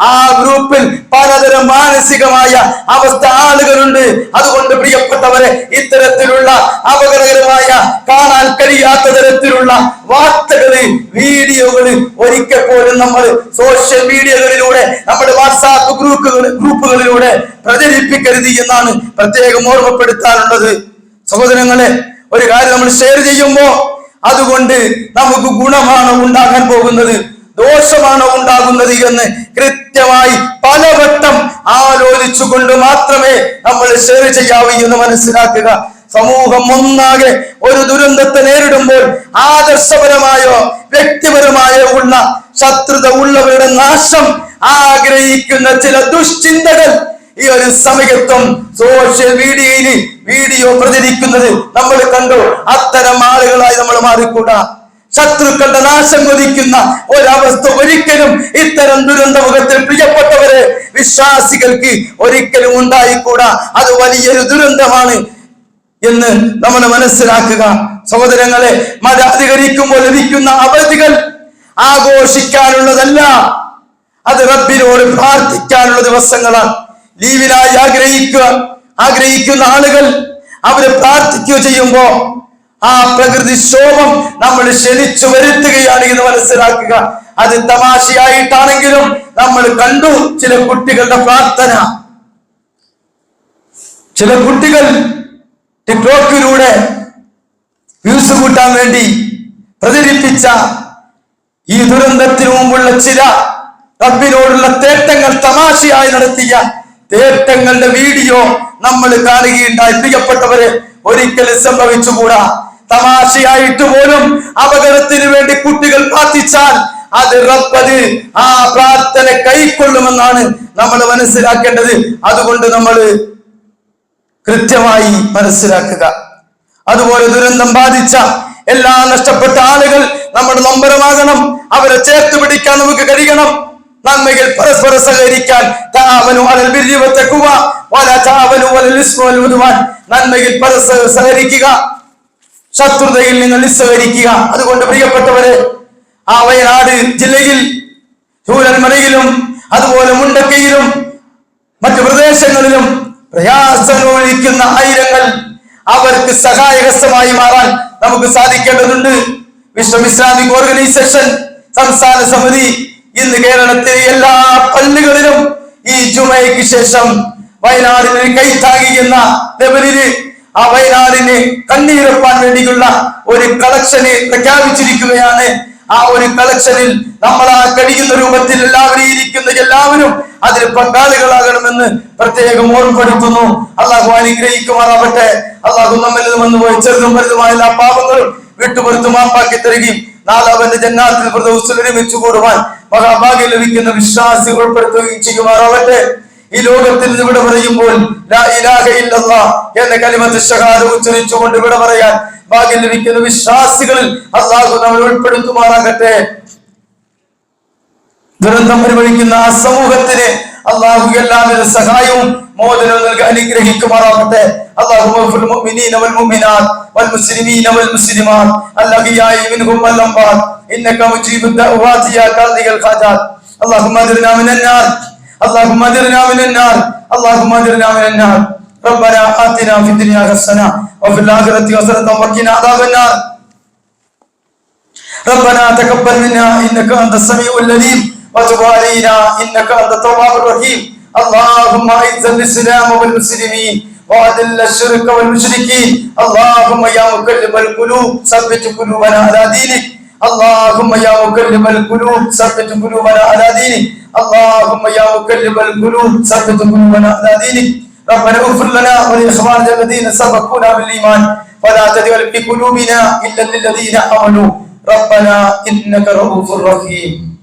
Speaker 1: ആ ഗ്രൂപ്പിൽ പലതരം മാനസികമായ അവസ്ഥ ആളുകളുണ്ട്. അതുകൊണ്ട് പ്രിയപ്പെട്ടവരെ, ഇത്തരത്തിലുള്ള അപകടകരമായ കാണാൻ കഴിയാത്ത തരത്തിലുള്ള വാർത്തകള്, വീഡിയോകള് ഒരിക്കൽ പോലും നമ്മൾ സോഷ്യൽ മീഡിയകളിലൂടെ, നമ്മുടെ വാട്സാപ്പ് ഗ്രൂപ്പുകളിലൂടെ പ്രചരിപ്പിക്കരുത് എന്നാണ് പ്രത്യേകം ഓർമ്മപ്പെടുത്താനുള്ളത്. സഹോദരങ്ങളെ, ഒരു കാര്യം നമ്മൾ ഷെയർ ചെയ്യുമ്പോ അതുകൊണ്ട് നമുക്ക് ഗുണമാണോ ഉണ്ടാകാൻ പോകുന്നത്, ദോഷമാണോ ഉണ്ടാകുന്നത് എന്ന് കൃത്യമായി പലവട്ടം ആലോചിച്ചുകൊണ്ട് മാത്രമേ നമ്മൾ ഷെയർ ചെയ്യാവൂ എന്ന് മനസ്സിലാക്കുക. സമൂഹം ഒന്നാകെ ഒരു ദുരന്തത്തെ നേരിടുമ്പോൾ ആദർശപരമായോ വ്യക്തിപരമായോ ഉള്ള ശത്രുത ഉള്ളവരുടെ നാശം ആഗ്രഹിക്കുന്ന ചില ദുശ്ചിന്തകൾ ഈ ഒരു സമയത്തും സോഷ്യൽ മീഡിയയിൽ വീഡിയോ പ്രചരിക്കുന്നത് നമ്മൾ കണ്ടു. അത്തരം ആളുകളായി നമ്മൾ മാറിക്കൂടാ. ശത്രുക്കളുടെ നാശം കൊതിക്കുന്ന ഒരവസ്ഥ ഒരിക്കലും ഇത്തരം ദുരന്തമുഖത്തിൽ പ്രിയപ്പെട്ടവരെ വിശ്വാസികൾക്ക് ഒരിക്കലും ഉണ്ടായിക്കൂടാ. അത് വലിയൊരു ദുരന്തമാണ് എന്ന് നമ്മൾ മനസ്സിലാക്കുക. സഹോദരങ്ങളെ, മഴ അധികരിക്കുമ്പോൾ ലഭിക്കുന്ന അവധികൾ ആഘോഷിക്കാനുള്ളതല്ല, അത് റബ്ബിനോട് പ്രാർത്ഥിക്കാനുള്ള ദിവസങ്ങളാണ്. ലീവിനായി ആഗ്രഹിക്കുന്ന ആളുകൾ അവര് പ്രാർത്ഥിക്കുക ചെയ്യുമ്പോ ആ പ്രകൃതിക്ഷോഭം നമ്മൾ ക്ഷണിച്ചു വരുത്തുകയാണ് എന്ന് മനസ്സിലാക്കുക. അത് തമാശയായിട്ടാണെങ്കിലും നമ്മൾ കണ്ടു ചില കുട്ടികളുടെ പ്രാർത്ഥന. ചില കുട്ടികൾ ടിക്ടോക്കിലൂടെ വ്യൂസ് കൂട്ടാൻ വേണ്ടി പ്രചരിപ്പിച്ച ഈ ദുരന്തത്തിനു മുമ്പുള്ള ചില റബ്ബിനോടുള്ള തേട്ടങ്ങൾ, തമാശയായി നടത്തിയ തേട്ടങ്ങളുടെ വീഡിയോ നമ്മൾ കാണുകയുണ്ടായി. പ്രിയപ്പെട്ടവരെ, ഒരിക്കലും സംഭവിച്ചുകൂടാ. തമാശയായിട്ട് പോലും അപകടത്തിന് വേണ്ടി കുട്ടികൾ പ്രാർത്ഥിച്ചാൽ അത് റബ്ബ് ആ പ്രാർത്ഥന കൈക്കൊള്ളുമെന്നാണ് നമ്മൾ മനസ്സിലാക്കേണ്ടത്. അതുകൊണ്ട് നമ്മൾ കൃത്യമായി മനസ്സിലാക്കുക. അതുപോലെ ദുരന്തം ബാധിച്ച എല്ലാ നഷ്ടപ്പെട്ട ആളുകൾ നമ്മുടെ നമ്പരമാകണം. അവരെ ചേർത്ത് പിടിക്കാൻ നമുക്ക് കഴിയണം. നന്മയിൽ പരസ്പരം സഹകരിക്കാൻ നന്മയിൽ പരസ്പരം സഹകരിക്കുക, ശത്രുതയിൽ നിങ്ങൾ നിസ്സഹകരിക്കുക. അതുകൊണ്ട് പ്രിയപ്പെട്ടവരെ, ആ വയനാട് ജില്ലയിൽ ചൂരൽമലയിലും അതുപോലെ മുണ്ടക്കയിലും മറ്റു പ്രദേശങ്ങളിലും പ്രയാസമനുഭവിക്കുന്ന ആയിരങ്ങൾ, അവർക്ക് സഹായഹസ്തമായി മാറാൻ നമുക്ക് സാധിക്കേണ്ടതുണ്ട്. വിശ്വ ഇസ്ലാമിക് ഓർഗനൈസേഷൻ സംസ്ഥാന സമിതി ഇന്ന് കേരളത്തിലെ എല്ലാ പള്ളികളിലും ഈ ജുമയ്ക്ക് ശേഷം വയനാടിന് കൈത്താങ്ങിക്കുന്ന ലെവലില് ആ വയനാടിന് കണ്ണീരൊപ്പാൻ വേണ്ടിയുള്ള ഒരു കളക്ഷന് പ്രഖ്യാപിച്ചിരിക്കുകയാണ്. ആ ഒരു കളക്ഷനിൽ നമ്മൾ ആ കഴിയുന്ന രൂപത്തിൽ എല്ലാവരും അതിൽ പങ്കാളികളാകണമെന്ന് പ്രത്യേകം ഓർമ്മപ്പെടുത്തുന്നു. അള്ളാഹു അനുഗ്രഹിക്കുമാറാവട്ടെ. അള്ളാഹു നമ്മിൽ നിന്ന് പോയി ചെറുതും വലുതുമായ എല്ലാ പാപങ്ങളും വിട്ടുപുറത്തു മാപ്പാക്കി തരികയും നാളെ അവന്റെ ജന്നാത്തിൽ ഫിർദൗസിൽ ഒരുമിച്ച് കൂടുവാൻ മഹാഭാഗ്യം ലഭിക്കുന്ന വിശ്വാസികൾ ഉൾപ്പെടുത്തുകയും ചെയ്യുമാറാവട്ടെ. ഈ ലോകത്തിൽ ഇവിടെ പറയുമ്പോൾ ലാ ഇലാഹ ഇല്ലല്ലാഹ് എന്ന കലിമത്ത് ഷഹാദ ഉച്ചരിച്ചുകൊണ്ട് ഇവിടെ പറയാൻ ഭാഗ്യം ലഭിക്കുന്ന വിശ്വാസികളിൽ അള്ളാഹു നമ്മൾ ഉൾപ്പെടുത്തുമാറാകട്ടെ. ദുരന്തം അനുഭവിക്കുന്ന ആ സമൂഹത്തിന് അള്ളാഹു എല്ലാവിധ സഹായവും മോചനവും നൽകി അനുഗ്രഹിക്കുമാറാകട്ടെ. അല്ലാഹുമ്മ മുഅ്മിനീന വൽ മുഅ്മിനാത്ത് വൽ മുസ്ലിമീന വൽ മുസ്ലിമാത്ത് അല്ലഹിയായി മിൻഹും വൽ അംവാത് ഇന്നക മുജീബുദ് ദഅവാതി യാ ഖാദിയൽ ഖാജാത്. അല്ലാഹുമ്മ അജിർനാ മിനൻ നാർ اللهم اجرنا من النار اللهم اجرنا من النار ربنا آتنا في الدنيا حسنة وفي الآخرة حسنة وقنا عذاب النار ربنا تقبل منا إنك أنت السميع العليم وتب علينا إنك أنت التواب الرحيم اللهم أعز الإسلام والمسلمين وأذل الشرك والمشركين اللهم يا مقلب القلوب ثبت قلوبنا على دينك اللهم يا مقلب القلوب ثبت قلوبنا على دينك اللهم يا مقلب القلوب ثبت قلوبنا على دينك ربنا اغفر لنا ولإخواننا الذين سبقونا بالإيمان ولا تجعل في قلوبنا إلا للذين آمنوا ربنا إنك رؤوف رحيم.